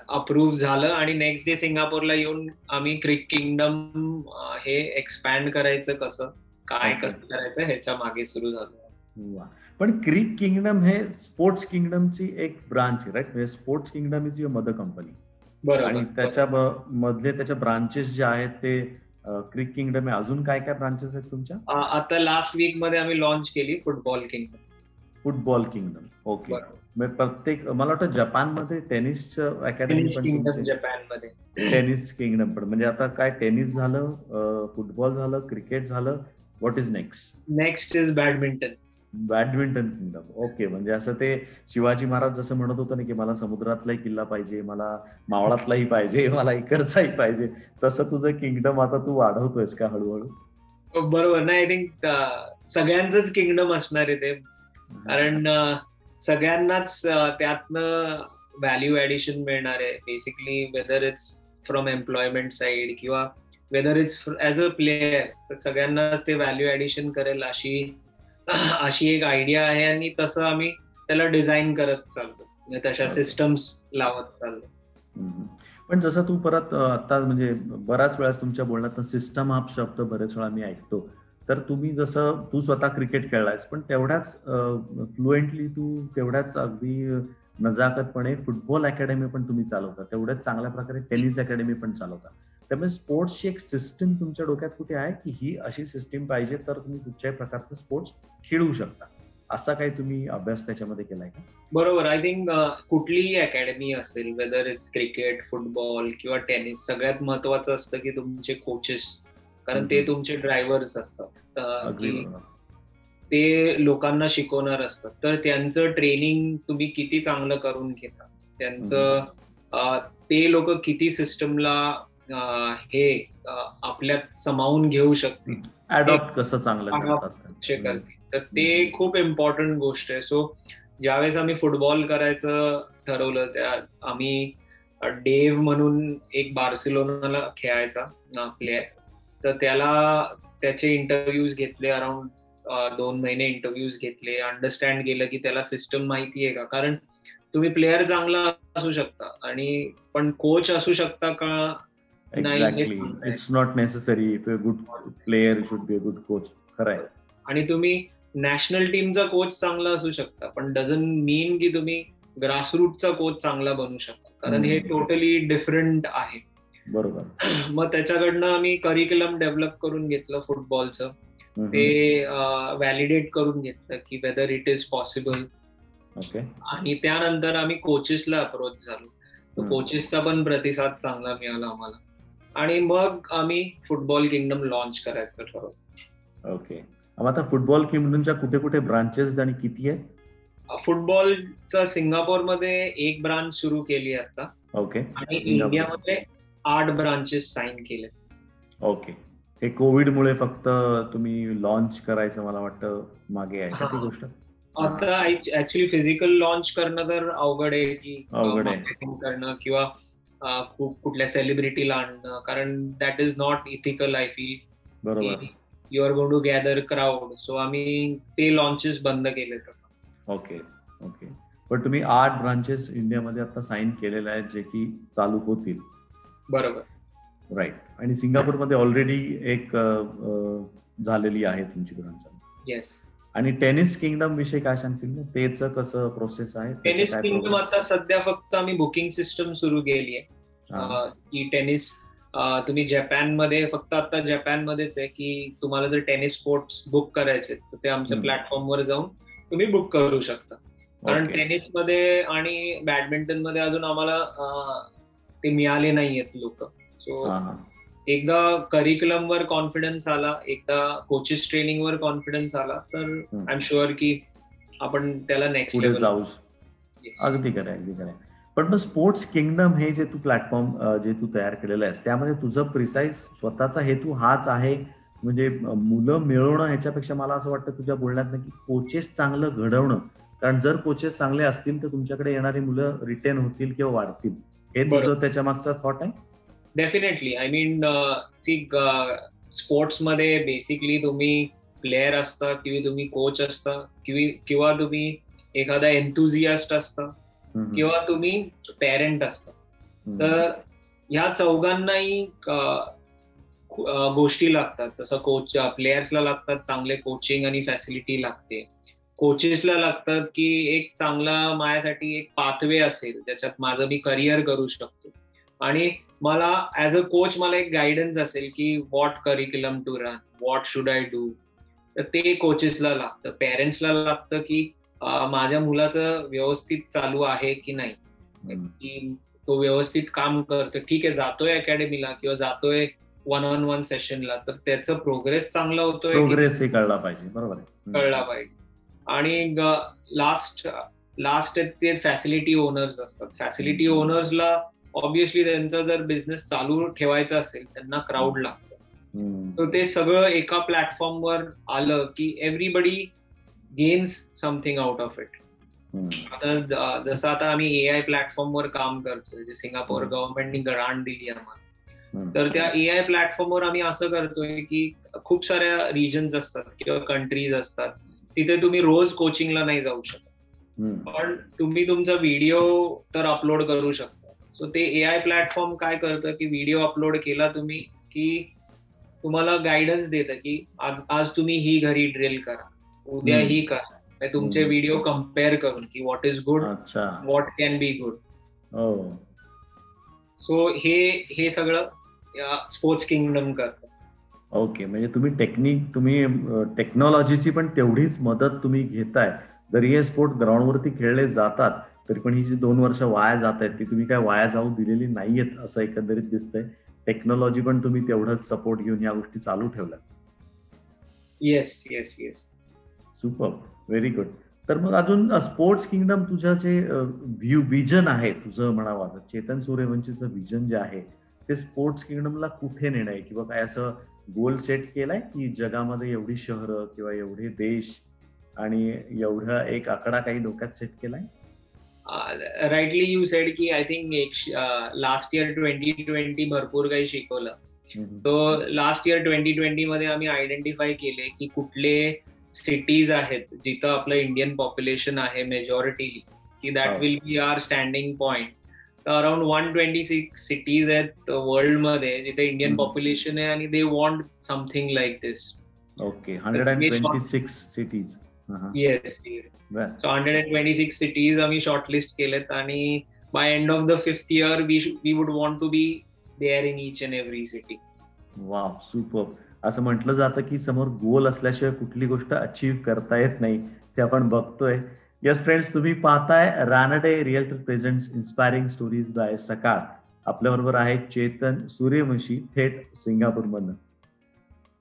अप्रूव्ह झालं. आणि नेक्स्ट डे सिंगापूरला येऊन आम्ही क्रिक किंगडम हे एक्सपॅन्ड करायचं कसं करायचं ह्याच्या मागे सुरू झालं. पण क्रिक किंगडम हे स्पोर्ट्स किंगडमची एक ब्रांच आहे, राईट? म्हणजे sports kingdom is your mother company. बरोबर. आणि त्याच्या मधले त्याच्या ब्रांचेस जे आहेत ते क्रिक किंगडम आहे. अजून काय काय ब्रांचेस आहेत तुमच्या? आता लास्ट वीक मध्ये आम्ही लॉन्च केली फुटबॉल किंगडम. ओके. प्रत्येक मला वाटतं जपानमध्ये टेनिस अकॅडमी पण, जपानमध्ये टेनिस किंगडम पण. म्हणजे आता काय टेनिस झालं, फुटबॉल झालं, क्रिकेट झालं, what is next is badminton kingdom. Okay. म्हणजे असं ते शिवाजी महाराज जसं म्हणत होतं ना की मला समुद्रातलाही किल्ला पाहिजे, मला मावळातलाही पाहिजे, मला इकडचाही पाहिजे, तसं तुझं किंगडम आता तू वाढवतोयस का हळूहळू? बरोबर. नाही, आय थिंक सगळ्यांचंच किंगडम असणार आहे ते, कारण सगळ्यांनाच त्यातनं व्हॅल्यू ऍडिशन मिळणार आहे. Basically whether it's from employment side किंवा whether it's as a player, तर सगळ्यांनाच ते व्हॅल्यू ऍडिशन करेल अशी एक आयडिया आहे. आणि तसं आम्ही त्याला डिझाईन करत चाललो, तशा सिस्टम्स लावत चाललो. पण जसं तू परत आता म्हणजे बऱ्याच वेळेस तुमच्या बोलण्यात सिस्टम हा शब्द बरेच वेळा मी ऐकतो. तर तुम्ही जसं तू स्वतः क्रिकेट खेळलायस पण तेवढ्याच फ्लुएंटली तू तेवढ्याच अगदी नजाकतपणे फुटबॉल अकॅडमी पण तुम्ही चालवता, तेवढ्याच चांगल्या प्रकारे टेनिस अकॅडमी पण चालवता. त्यामुळे स्पोर्ट्सची एक सिस्टीम तुमच्या डोक्यात कुठे आहे की ही अशी सिस्टीम पाहिजे तर तुम्ही कुठच्याही प्रकारचं स्पोर्ट्स खेळू शकता, असा काही तुम्ही अभ्यास त्याच्यामध्ये केलाय का? बरोबर. आय थिंक कुठलीही अकॅडमी असेल, वेदर इट्स क्रिकेट, फुटबॉल किंवा टेनिस, सगळ्यात महत्वाचं असतं की तुमचे कोचेस, कारण ते तुमचे ड्रायव्हर्स असतात, की ते लोकांना शिकवणार असतात. तर त्यांचं ट्रेनिंग तुम्ही किती चांगलं करून घेता, त्यांचं ते लोक किती सिस्टमला हे आपल्यात समावून घेऊ शकतील, अडॉप्ट कसं चांगलं करतात. करतील. तर ते खूप इम्पॉर्टंट गोष्ट आहे. सो ज्यावेळेस आम्ही फुटबॉल करायचं ठरवलं, त्या आम्ही डेव्ह म्हणून एक बार्सिलोनाला खेळायचा प्लेयर, तर त्याचे इंटरव्ह्यूज घेतले, अराउंड 2 महिने इंटरव्ह्यूज घेतले, अंडरस्टँड केलं की त्याला सिस्टम माहिती आहे का. कारण तुम्ही प्लेअर चांगला असू शकता आणि पण कोच असू शकता का नाही, exactly. It's not necessary. If a good player should be a good coach. खरं आहे. आणि तुम्ही नॅशनल टीमचा कोच चांगला असू शकता, पण डझंट मीन की तुम्ही ग्रासरूटचा कोच चांगला बनू शकता, कारण हे टोटली डिफरंट आहे. बरोबर. मग त्याच्याकडनं आम्ही करिक्युलम डेव्हलप करून घेतलं फुटबॉलचं, ते व्हॅलिडेट करून घेतलं की whether it is possible. Okay. आणि त्यानंतर आम्ही कोचेसला अप्रोच झालो, तर कोचेसचा पण प्रतिसाद चांगला मिळाला आम्हाला, आणि मग आम्ही फुटबॉल किंगडम लॉन्च करायचं ठरवलं. ओके. आता फुटबॉल किंगडमच्या कुठे कुठे ब्रांचेस आणि किती आहेत? फुटबॉलचा सिंगापूरमध्ये 1 ब्रांच सुरू केली आता. ओके. आणि इंडियामध्ये 8 ब्रांचेस साईन केले. ओके. हे कोविडमुळे फक्त तुम्ही लॉन्च करायचं मला वाटतं मागे आहे ती गोष्ट. आता ऍक्च्युली फिजिकल लॉन्च करणं तर अवघड आहे, की मार्केटिंग करणं किंवा कुठल्या सेलिब्रिटीला आणणं, कारण that is not ethical I feel. बरोबर. You are going to gather crowd. So आम्ही ते लॉन्चेस बंद केले. ओके. ओके. पण तुम्ही 8 ब्रांचेस इंडियामध्ये आता साईन केलेल्या आहेत, जे की चालू होतील. बरोबर. राईट. आणि सिंगापूरमध्ये ऑलरेडी एक झालेली आहे तुमची ब्रांच. येस. आणि टेनिस किंगडम विषयी काय सांगतील? त्याचं कसं प्रोसेस आहे? टेनिस किंगडम आता सध्या फक्त आम्ही बुकिंग सिस्टम सुरू केली आहे, की टेनिस तुम्ही जपानमध्ये, फक्त आता जपानमध्येच आहे की तुम्हाला जर टेनिस कोर्ट्स बुक करायचे तर ते आमच्या प्लॅटफॉर्मवर जाऊन तुम्ही बुक करू शकता. कारण टेनिसमध्ये आणि बॅडमिंटन मध्ये अजून आम्हाला ते मिळाले नाहीयेत लोक. सो एकदा करिक्युलम वर कॉन्फिडन्स आला, एकदा कोचेस ट्रेनिंग वर कॉन्फिडन्स आला, तर आय एम शुअर की आपण त्याला नेक्स्ट लेवल जाऊ. अगदी खरं, अगदी खरं. पण मग स्पोर्ट्स किंगडम हे जे तू प्लॅटफॉर्म जे तू तयार केलेलं आहेस, त्यामध्ये तुझं प्रिसाईज स्वतःचा हेतू हाच आहे, म्हणजे मुलं मिळवणं ह्याच्यापेक्षा मला असं वाटतं तुझ्या बोलण्यात की कोचेस चांगलं घडवणं. कारण जर कोचेस चांगले असतील तर तुमच्याकडे येणारी मुलं रिटेन होतील किंवा वाढतील. हे तुझं त्याच्या मागचा थॉट आहे? डेफिनेटली. आय मीन स्पोर्ट्स मध्ये बेसिकली तुम्ही प्लेयर असता किंवा तुम्ही कोच असता किंवा तुम्ही एखादा एन्थुझियास्ट असता किंवा तुम्ही पेरेंट असता. तर ह्या चौघांनाही गोष्टी लागतात. जसं कोच, प्लेयर्सला लागतात चांगले कोचिंग आणि फॅसिलिटी लागते. कोचेसला लागतात की एक चांगला माझ्यासाठी एक पाथवे असेल ज्याच्यात माझं मी करिअर करू शकतो, आणि मला ऍज अ कोच मला एक गायडन्स असेल की what curriculum to run, what should I do. तर ते कोचेसला लागतं. पेरेंट्सला लागतं की माझ्या मुलाचं व्यवस्थित चालू आहे की नाही, की तो व्यवस्थित काम करतो, ठीक आहे, जातोय अकॅडमीला किंवा जातोय 1-on-1 सेशनला, तर त्याचं प्रोग्रेस चांगला होतोय, प्रोग्रेस हे कळला पाहिजे. बरोबर आहे, कळला पाहिजे. आणि लास्ट ते फॅसिलिटी ओनर्स असतात. फॅसिलिटी ओनर्सला ऑब्व्हियसली त्यांचा जर बिझनेस चालू ठेवायचा असेल, त्यांना क्राऊड लागतं. तर ते सगळं एका प्लॅटफॉर्मवर आलं की everybody gains something out of it. आता जसं आता आम्ही AI प्लॅटफॉर्मवर काम करतोय, जे सिंगापूर गव्हर्नमेंटनी ग्रांट दिली आम्हाला, तर त्या AI प्लॅटफॉर्मवर आम्ही असं करतोय की खूप साऱ्या रिजन्स असतात किंवा कंट्रीज असतात, तिथे तुम्ही रोज कोचिंगला नाही जाऊ शकत, पण तुम्ही तुमचा व्हिडिओ तर अपलोड करू शकता. सो ते AI प्लॅटफॉर्म काय करतं की व्हिडिओ अपलोड केला तुम्ही की तुम्हाला गायडन्स देतं की आज तुम्ही ही घरी ड्रिल करा, उद्या ही करा. तुमचे व्हिडिओ कम्पेअर करून की what is good, what can be good. So हे सगळं स्पोर्ट्स किंगडम करतं. ओके. म्हणजे तुम्ही टेक्नॉलॉजीची पण तेवढीच मदत तुम्ही घेताय. जरी हे स्पोर्ट ग्राउंडवरती खेळले जातात तरी पण ही जी 2 वर्ष वाया जात आहेत ती तुम्ही काय वाया जाऊ दिलेली नाहीयेत असं एकंदरीत दिसतंय. टेक्नॉलॉजी पण तुम्ही तेवढंच सपोर्ट घेऊन या गोष्टी चालू ठेवल्या. Yes yes yes. Super, very good. तर मग अजून स्पोर्ट्स किंगडम तुझं जे विजन आहे तुझं म्हणावं, चेतन सूर्यवंशीचं विजन जे आहे ते स्पोर्ट्स किंगडमला कुठे नेणं आहे, किंवा काय असं गोल सेट केलाय की जगामध्ये एवढी शहरं किंवा एवढे देश आणि एवढा एक आकडा काही डोक्यात सेट केलाय? राईटली यू सेड की आय थिंक लास्ट इयर 2020 भरपूर काही शिकवलं. सो लास्ट इयर 2020 मध्ये आम्ही आयडेंटिफाय केले की कुठले सिटीज आहेत जिथं आपलं इंडियन पॉप्युलेशन आहे मेजॉरिटीली, की that will be our standing point. तर अराउंड 126 सिटीज आहेत वर्ल्ड मध्ये जिथे इंडियन पॉप्युलेशन आहे आणि they want something like this. Okay, 126 cities. Yes. So 126 cities आम्ही शॉर्टलिस्ट केलेत आणि by end of the 5th year we would want to be there in each and every city. Wow, super. असं म्हटलं जातं की समोर गोल असल्याशिवाय कुठली गोष्ट अचीव्ह करता येत नाही, ते आपण बघतोय. यस फ्रेंड्स, तुम्ही पाहताय Ranade realtor presents inspiring stories bye सकाळ. आपल्याबरोबर आहे चेतन सूर्यवंशी, थेट सिंगापूरमधून.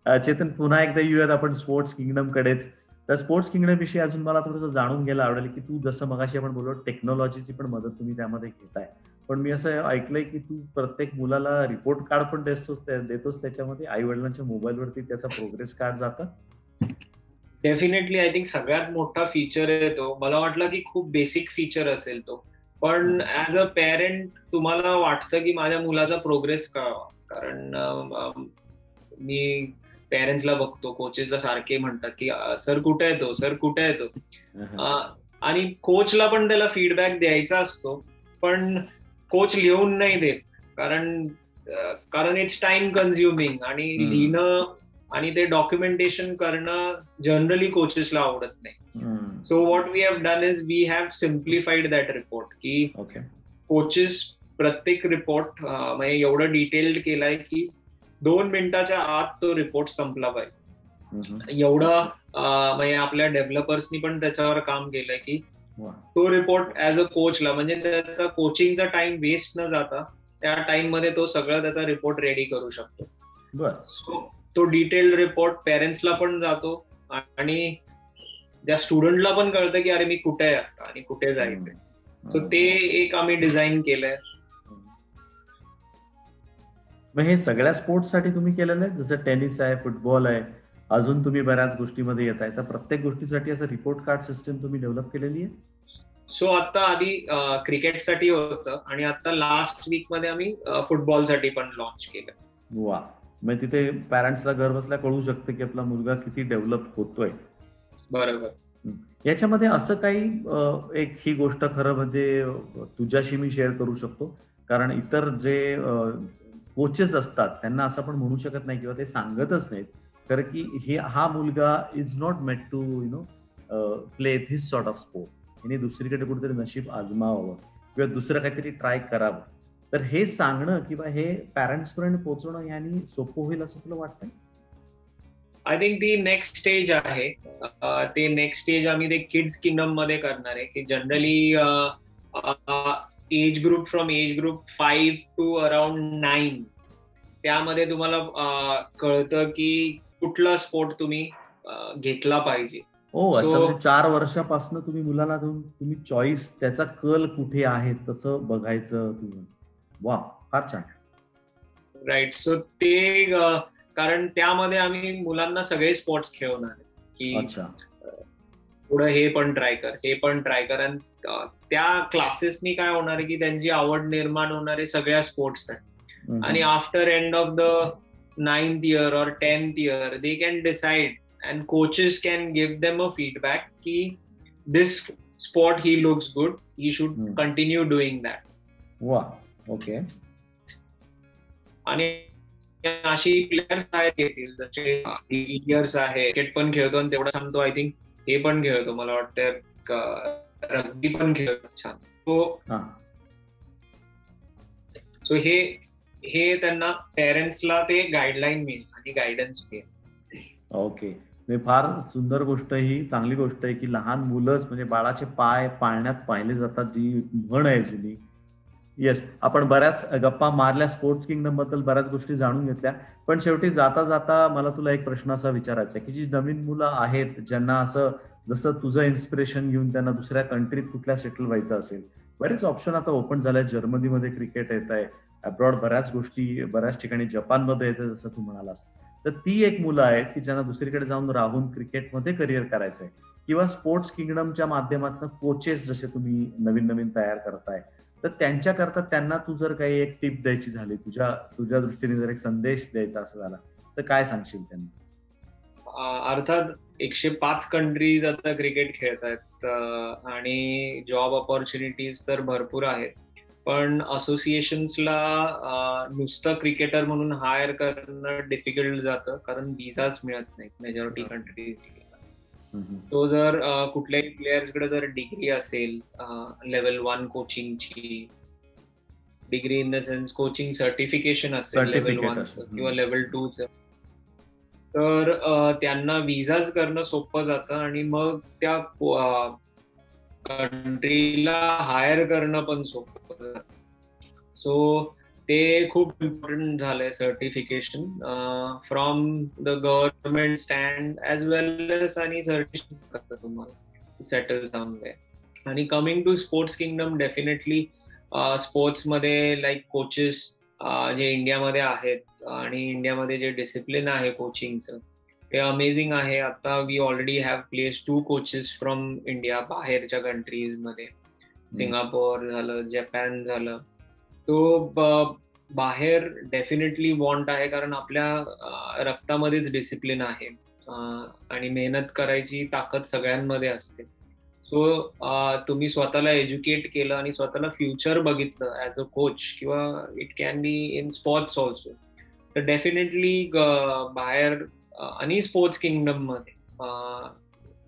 चेतन, पुन्हा एकदा येऊयात आपण स्पोर्ट्स किंगडम कडेच. तर स्पोर्ट्स किंगडम विषयी अजून मला थोडंसं जाणून घ्यायला आवडेल की तू जसं मगाशी आपण बोललो टेक्नॉलॉजीची पण मदत तुम्ही त्यामध्ये घेताय, पण मी असं ऐकलंय की तू प्रत्येक मुलाला रिपोर्ट कार्ड पण देतोस त्याच्यामध्ये, आई वडिलांच्या मोबाईलवरती त्याचा प्रोग्रेस कार्ड जातं. डेफिनेटली आय थिंक सगळ्यात मोठा फीचर आहे तो. मला वाटलं की खूप बेसिक फीचर असेल तो, पण ऍज अ पेरेंट तुम्हाला वाटतं की माझ्या मुलाचा प्रोग्रेस कळावा. कारण मी पेरेंट्सला बघतो, कोचेसला सारखे म्हणतात की सर कुठे आहे तो, सर कुठे आहे तो. आणि कोचला पण त्याला फीडबॅक द्यायचा असतो, पण कोच लिहून नाही देत, कारण इट्स टाइम कन्झ्युमिंग आणि लिहिणं आणि ते डॉक्युमेंटेशन करणं जनरली कोचेसला आवडत नाही. So what we have done is we have simplified that report, की कोचेस प्रत्येक रिपोर्ट म्हणजे एवढं डिटेल्ड केलाय की 2 मिनिटाच्या आत तो रिपोर्ट संपला पाहिजे. एवढं म्हणजे आपल्या डेव्हलपर्सनी पण त्याच्यावर काम केलंय की तो रिपोर्ट ऍज अ कोचला, म्हणजे त्याचा कोचिंगचा टाइम वेस्ट न जाता त्या टाइम मध्ये तो सगळं त्याचा रिपोर्ट रेडी करू शकतो. सो तो डिटेल्ड रिपोर्ट पेरेंट्सला पण जातो आणि त्या स्टुडंटला पण कळतं की अरे मी कुठे आहे आता आणि कुठे जायचंय. सो ते एक आम्ही डिझाईन केलंय. मग हे सगळ्या स्पोर्ट्ससाठी तुम्ही केलेलं आहे, जसं टेनिस आहे, फुटबॉल आहे, अजून तुम्ही बऱ्याच गोष्टीमध्ये येत आहे, तर प्रत्येक गोष्टीसाठी असं रिपोर्ट कार्ड सिस्टम तुम्ही डेव्हलप केलेली आहे? सो आता आधी क्रिकेटसाठी होतं आणि आता लास्ट वीक मध्ये आम्ही फुटबॉलसाठी पण लॉन्च केलं. वा, मग तिथे पॅरेंट्सला घर बसल्या कळू शकते की आपला मुलगा किती डेव्हलप होतोय. बरोबर. याच्यामध्ये असं काही एक ही गोष्ट खरं म्हणजे तुझ्याशी मी शेअर करू शकतो, कारण इतर जे कोचेस असतात त्यांना असं पण म्हणू शकत नाही किंवा ते सांगतच नाहीत, कारण की हा मुलगा is not made to play this sort of sport, याने दुसरीकडे कुठेतरी नशीब आजमावावं किंवा दुसरं काहीतरी ट्राय करावं. तर हे सांगणं किंवा हे पॅरेंट्स पर्यंत पोहोचवणं याने सोपं होईल असं तुला वाटतंय? आय थिंक ती नेक्स्ट स्टेज आहे. ते नेक्स्ट स्टेज आम्ही ते किड्स किंगडम मध्ये करणार आहे, की generally age group from age group 5 to around 9 त्यामध्ये तुम्हाला कळतं की कुठला स्पोर्ट तुम्ही घेतला पाहिजे. अच्छा, म्हणजे 4 वर्षापासून तुम्ही मुलाला तुम्ही चॉईस, त्याचा कल कुठे आहे तसं बघायचं तुम्ही. वा, फार छान. राईट. सो ते कारण त्यामध्ये आम्ही मुलांना सगळे स्पोर्ट्स खेळवणार आहे की पुढे हे पण ट्राय कर, हे पण ट्राय कर. आणि त्या क्लासेसनी काय होणार आहे की त्यांची आवड निर्माण होणार आहे सगळ्या स्पोर्ट्ससाठी. आणि after end of the 9th year or 10th year they can decide and coaches can give them a feedback ki this sport he looks good, he should continue doing that. Wow, okay. आणि अशी players आहेत येतील, जसे years आहे, cricket पण खेळतो आणि तेवढं सांगतो आय थिंक हे पण खेळतो, मला वाटतं रग्बी पण खेळतो छान. सो हे त्यांना पेरेंट्सला ते गाईडलाईन मिळेल आणि गायडन्स मिळेल. ओके, फार सुंदर गोष्ट, ही चांगली गोष्ट आहे की लहान मुलंच म्हणजे बाळाचे पाय पाळण्यात पाहिले जातात, जी म्हण आहे जुनी. येस, आपण बऱ्याच गप्पा मारल्या, स्पोर्ट्स किंगडम बद्दल बऱ्याच गोष्टी जाणून घेतल्या, पण शेवटी जाता जाता मला तुला एक प्रश्न असा विचारायचा आहे की जी नवीन मुलं आहेत ज्यांना असं जसं तुझं इन्स्पिरेशन घेऊन त्यांना दुसऱ्या कंट्रीत कुठल्या सेटल व्हायचं असेल, बरेच ऑप्शन आता ओपन झाले. जर्मनीमध्ये क्रिकेट येत आहे, अब्रॉड बऱ्याच गोष्टी बऱ्याच ठिकाणी जपानमध्ये येते जसं तू म्हणालास. तर ती एक मुलं आहेत की ज्यांना दुसरीकडे जाऊन राहून क्रिकेटमध्ये करिअर करायचंय, किंवा स्पोर्ट्स किंगडमच्या माध्यमातून कोचेस जसे तुम्ही नवीन नवीन तयार करताय, तर त्यांच्याकरता त्यांना तू जर काही एक टिप द्यायची झाली, तुझ्या तुझ्या दृष्टीने जर एक संदेश द्यायचा असं झाला, तर काय सांगशील त्यांना? अर्थात 105 कंट्रीज आता क्रिकेट खेळत आहेत आणि जॉब ऑपॉर्च्युनिटीज तर भरपूर आहेत. पण असोसिएशन्सला नुसतं क्रिकेटर म्हणून हायर करणं डिफिकल्ट जातं, कारण विजाच मिळत नाहीत मेजॉरिटी कंट्रीज. तो जर कुठल्याही प्लेयर्सकडे जर डिग्री असेल, लेवल 1 कोचिंगची degree in the sense coaching certification असेल लेवल 1 किंवा लेवल 2चं, तर त्यांना विजाच करणं सोपं जातं आणि मग त्या कंट्रीला हायर करणं पण सोपं जातं. सो ते खूप इम्पॉर्टंट झालंय certification from the government stand as well as, आणि सर्टिफिकेशन करतं तुम्हाला सेटल समवेअर. आणि coming to sports kingdom, definitely स्पोर्ट्समध्ये लाईक कोचेस जे इंडियामध्ये आहेत आणि इंडियामध्ये जे डिसिप्लिन आहे कोचिंगचं ते अमेझिंग आहे. आता we already have place 2 coaches from India बाहेरच्या कंट्रीजमध्ये, सिंगापोर झालं, जपान झालं. तो बाहेर डेफिनेटली वॉन्ट आहे, कारण आपल्या रक्तामध्येच डिसिप्लिन आहे आणि मेहनत करायची ताकद सगळ्यांमध्ये असते. सो तुम्ही स्वतःला एज्युकेट केलं आणि स्वतःला फ्युचर बघितलं ॲज अ कोच, किंवा it can be in sports also, तर डेफिनेटली बाहेर आणि स्पोर्ट्स किंगडम मध्ये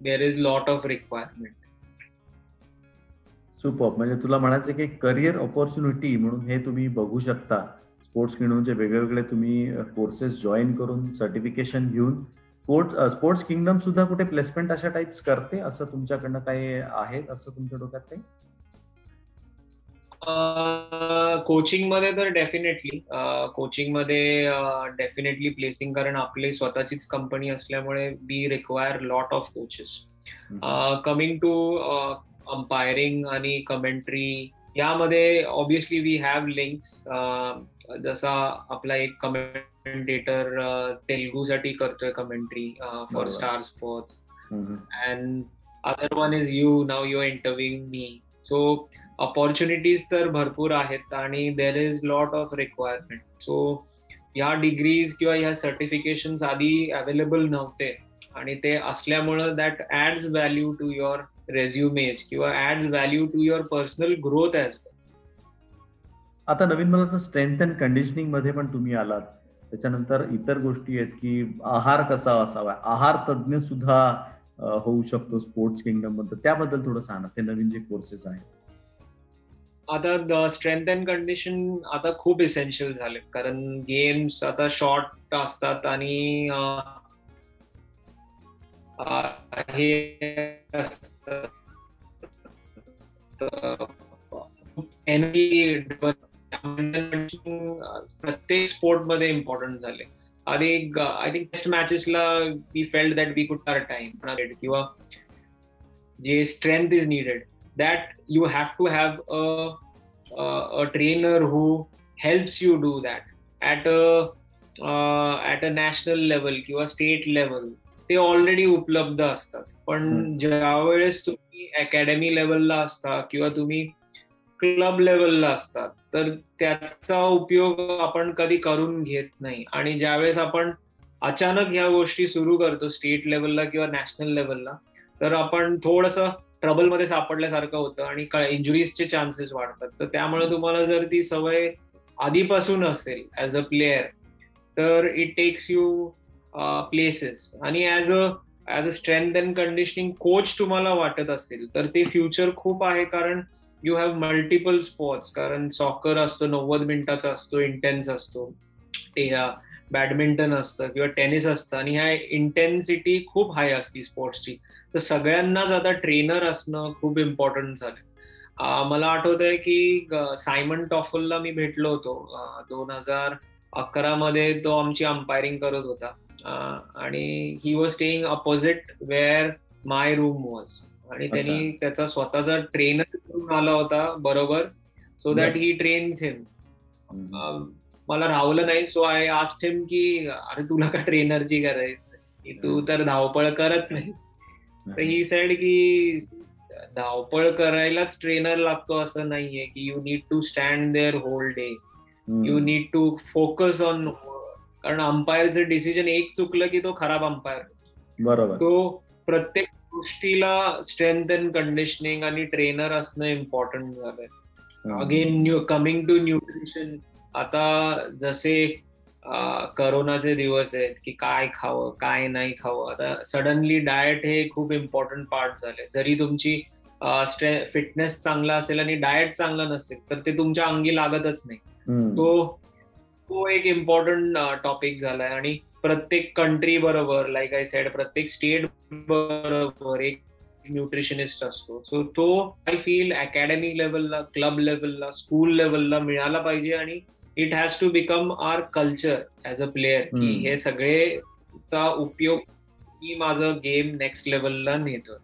देर is lot of requirement. Super. म्हणजे तुला म्हणायचं की करिअर ऑपॉर्च्युनिटी म्हणून हे तुम्ही बघू शकता. स्पोर्ट्स किंगडमचे वेगवेगळे तुम्ही कोर्सेस जॉईन करून सर्टिफिकेशन घेऊन स्पोर्ट्स किंगडम सुद्धा कुठे प्लेसमेंट अशा टाइप्स करते, असं तुमच्याकडनं काही आहे असं तुमच्या डोक्यात काही? कोचिंग मध्ये तर डेफिनेटली प्लेसिंग, कारण आपली स्वतःचीच कंपनी असल्यामुळे we require lot of coaches. Coming to umpiring आणि कमेंट्री, यामध्ये ऑब्विसली वी हॅव लिंक्स. जसा आपला एक कमेंटेटर तेलुगूसाठी करतोय commentary for star sports, and other one is you, नाव you are interviewing me. So opportunities तर भरपूर आहेत आणि there is lot of requirement. So ह्या डिग्रीज किंवा ह्या सर्टिफिकेशन्स आधी अवेलेबल नव्हते, आणि ते असल्यामुळं that adds value to your resumes किंवा ads value to your personal growth as well. आता नवीन मला तर स्ट्रेंथ अँड कंडिशनिंग मध्ये पण तुम्ही आलात. त्याच्यानंतर इतर गोष्टी आहेत की आहार कसा असावा, आहार तज्ज्ञ सुद्धा होऊ शकतो स्पोर्ट्स किंगडम मध्ये, त्याबद्दल थोडं सांगा, ते नवीन जे कोर्सेस आहेत. आता स्ट्रेंथ अँड कंडिशन आता खूप इसेन्शियल झाले, कारण गेम्स आता शॉर्ट असतात आणि हे एनर्जी प्रत्येक स्पोर्ट मध्ये इम्पॉर्टंट झाले. आधी आय थिंक टेस्ट मॅचेसला we felt that we could our time, किंवा जे strength is needed, that you have to have a trainer who helps you do that at a national level किंवा state level. ते already उपलब्ध असतात, पण ज्या वेळेस तुम्ही अकॅडमी लेवलला असता किंवा तुम्ही क्लब लेवलला असतात, तर त्याचा उपयोग आपण कधी करून घेत नाही. आणि ज्यावेळेस आपण अचानक ह्या गोष्टी सुरू करतो स्टेट लेवलला किंवा नॅशनल लेवलला, तर आपण थोडंसं ट्रबल मध्ये सापडल्यासारखं होतं आणि इंजुरीजचे चान्सेस वाढतात. तर त्यामुळे तुम्हाला जर ती सवय आधीपासून असेल ऍज अ प्लेयर, तर इट टेक्स यू प्लेसेस. आणि as a strength and conditioning coach तुम्हाला वाटत असेल, तर ते फ्युचर खूप आहे, कारण यू हॅव मल्टिपल स्पोर्ट्स. कारण सॉकर असतो 90 मिनिटाचा असतो, इंटेन्स असतो, ते बॅडमिंटन असतं किंवा टेनिस असतं, आणि ह्या इंटेन्सिटी खूप हाय असते स्पोर्ट्सची. तर सगळ्यांनाच आता ट्रेनर असणं खूप इम्पॉर्टंट झालं. मला आठवतंय की सायमन टॉफलला मी भेटलो होतो 2011 मध्ये. तो आमची अंपायरिंग करत होता आणि he was staying opposite where my room was. आणि त्यांनी त्याचा स्वतःचा ट्रेनर करून आला होता बरोबर, so that he trains him. मला राहवलं नाही, सो आय आस्क्ड हिम की अरे तुला का ट्रेनरची गरज, तू तर धावपळ करत नाही. तर ही सेड की धावपळ करायलाच ट्रेनर लागतो असं नाहीये, की you need to stand there whole day, you need to focus on. कारण अंपायरचं डिसिजन एक चुकलं की तो खराब अंपायर. बरोबर. तो प्रत्येक गोष्टीला स्ट्रेंथ अँड कंडिशनिंग आणि ट्रेनर असणं इम्पॉर्टंट झालंय. अगेन कमिंग टू न्यूट्रिशन, आता जसे करोनाचे दिवस आहेत की काय खावं काय नाही खावं, आता सडनली डाएट हे खूप इम्पॉर्टंट पार्ट झाले. जरी तुमची फिटनेस चांगला असेल आणि डाएट चांगला नसेल तर ते तुमच्या अंगी लागतच नाही. तो एक इम्पॉर्टंट टॉपिक झालाय. आणि प्रत्येक कंट्री बरोबर, लाईक आय सेड, प्रत्येक स्टेट बरोबर एक न्यूट्रिशनिस्ट असतो. सो तो आय फील अकॅडमी लेवलला, क्लब लेवलला, स्कूल लेवलला मिळाला पाहिजे. आणि it has to become our culture as a player, की हे सगळेचा उपयोग मी माझं गेम नेक्स्ट लेवलला नेतो.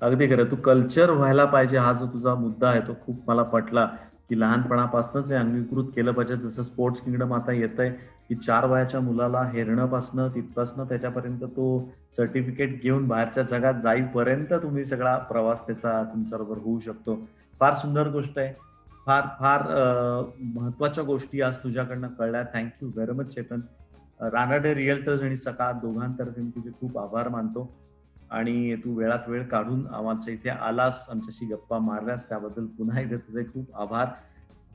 अगदी खरं. तू कल्चर व्हायला पाहिजे हा जो तुझा मुद्दा आहे तो खूप मला पटला, की लहानपणापासूनच हे अंगीकृत केलं पाहिजे. जसं स्पोर्ट्स किंगडम आता येत आहे की 4 वयाच्या मुलाला हेरणंपासनं तिथपासनं त्याच्यापर्यंत तो सर्टिफिकेट घेऊन बाहेरच्या जगात जाईपर्यंत तुम्ही सगळा प्रवास त्याचा तुमच्याबरोबर होऊ शकतो. फार सुंदर गोष्ट आहे. फार फार महत्वाच्या गोष्टी आज तुझ्याकडनं कळल्या. Thank you very much Chetan. Ranade realtors आणि सकाळ दोघांतर्फे मी तुझे खूप आभार मानतो. आणि तू वेळात वेळ काढून आमच्या इथे आलास, आमच्याशी गप्पा मारल्यास त्याबद्दल पुन्हा एकदा तुझे खूप आभार.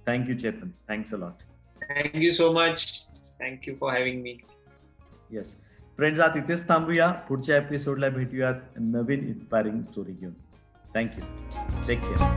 Thank you Chetan. Thanks a lot. Thank you so much. Thank you for having me. Yes friends, आज इथेच थांबूया. पुढच्या एपिसोडला भेटूयात नवीन इन्स्पायरिंग स्टोरी घेऊन. थँक्यू. Take care.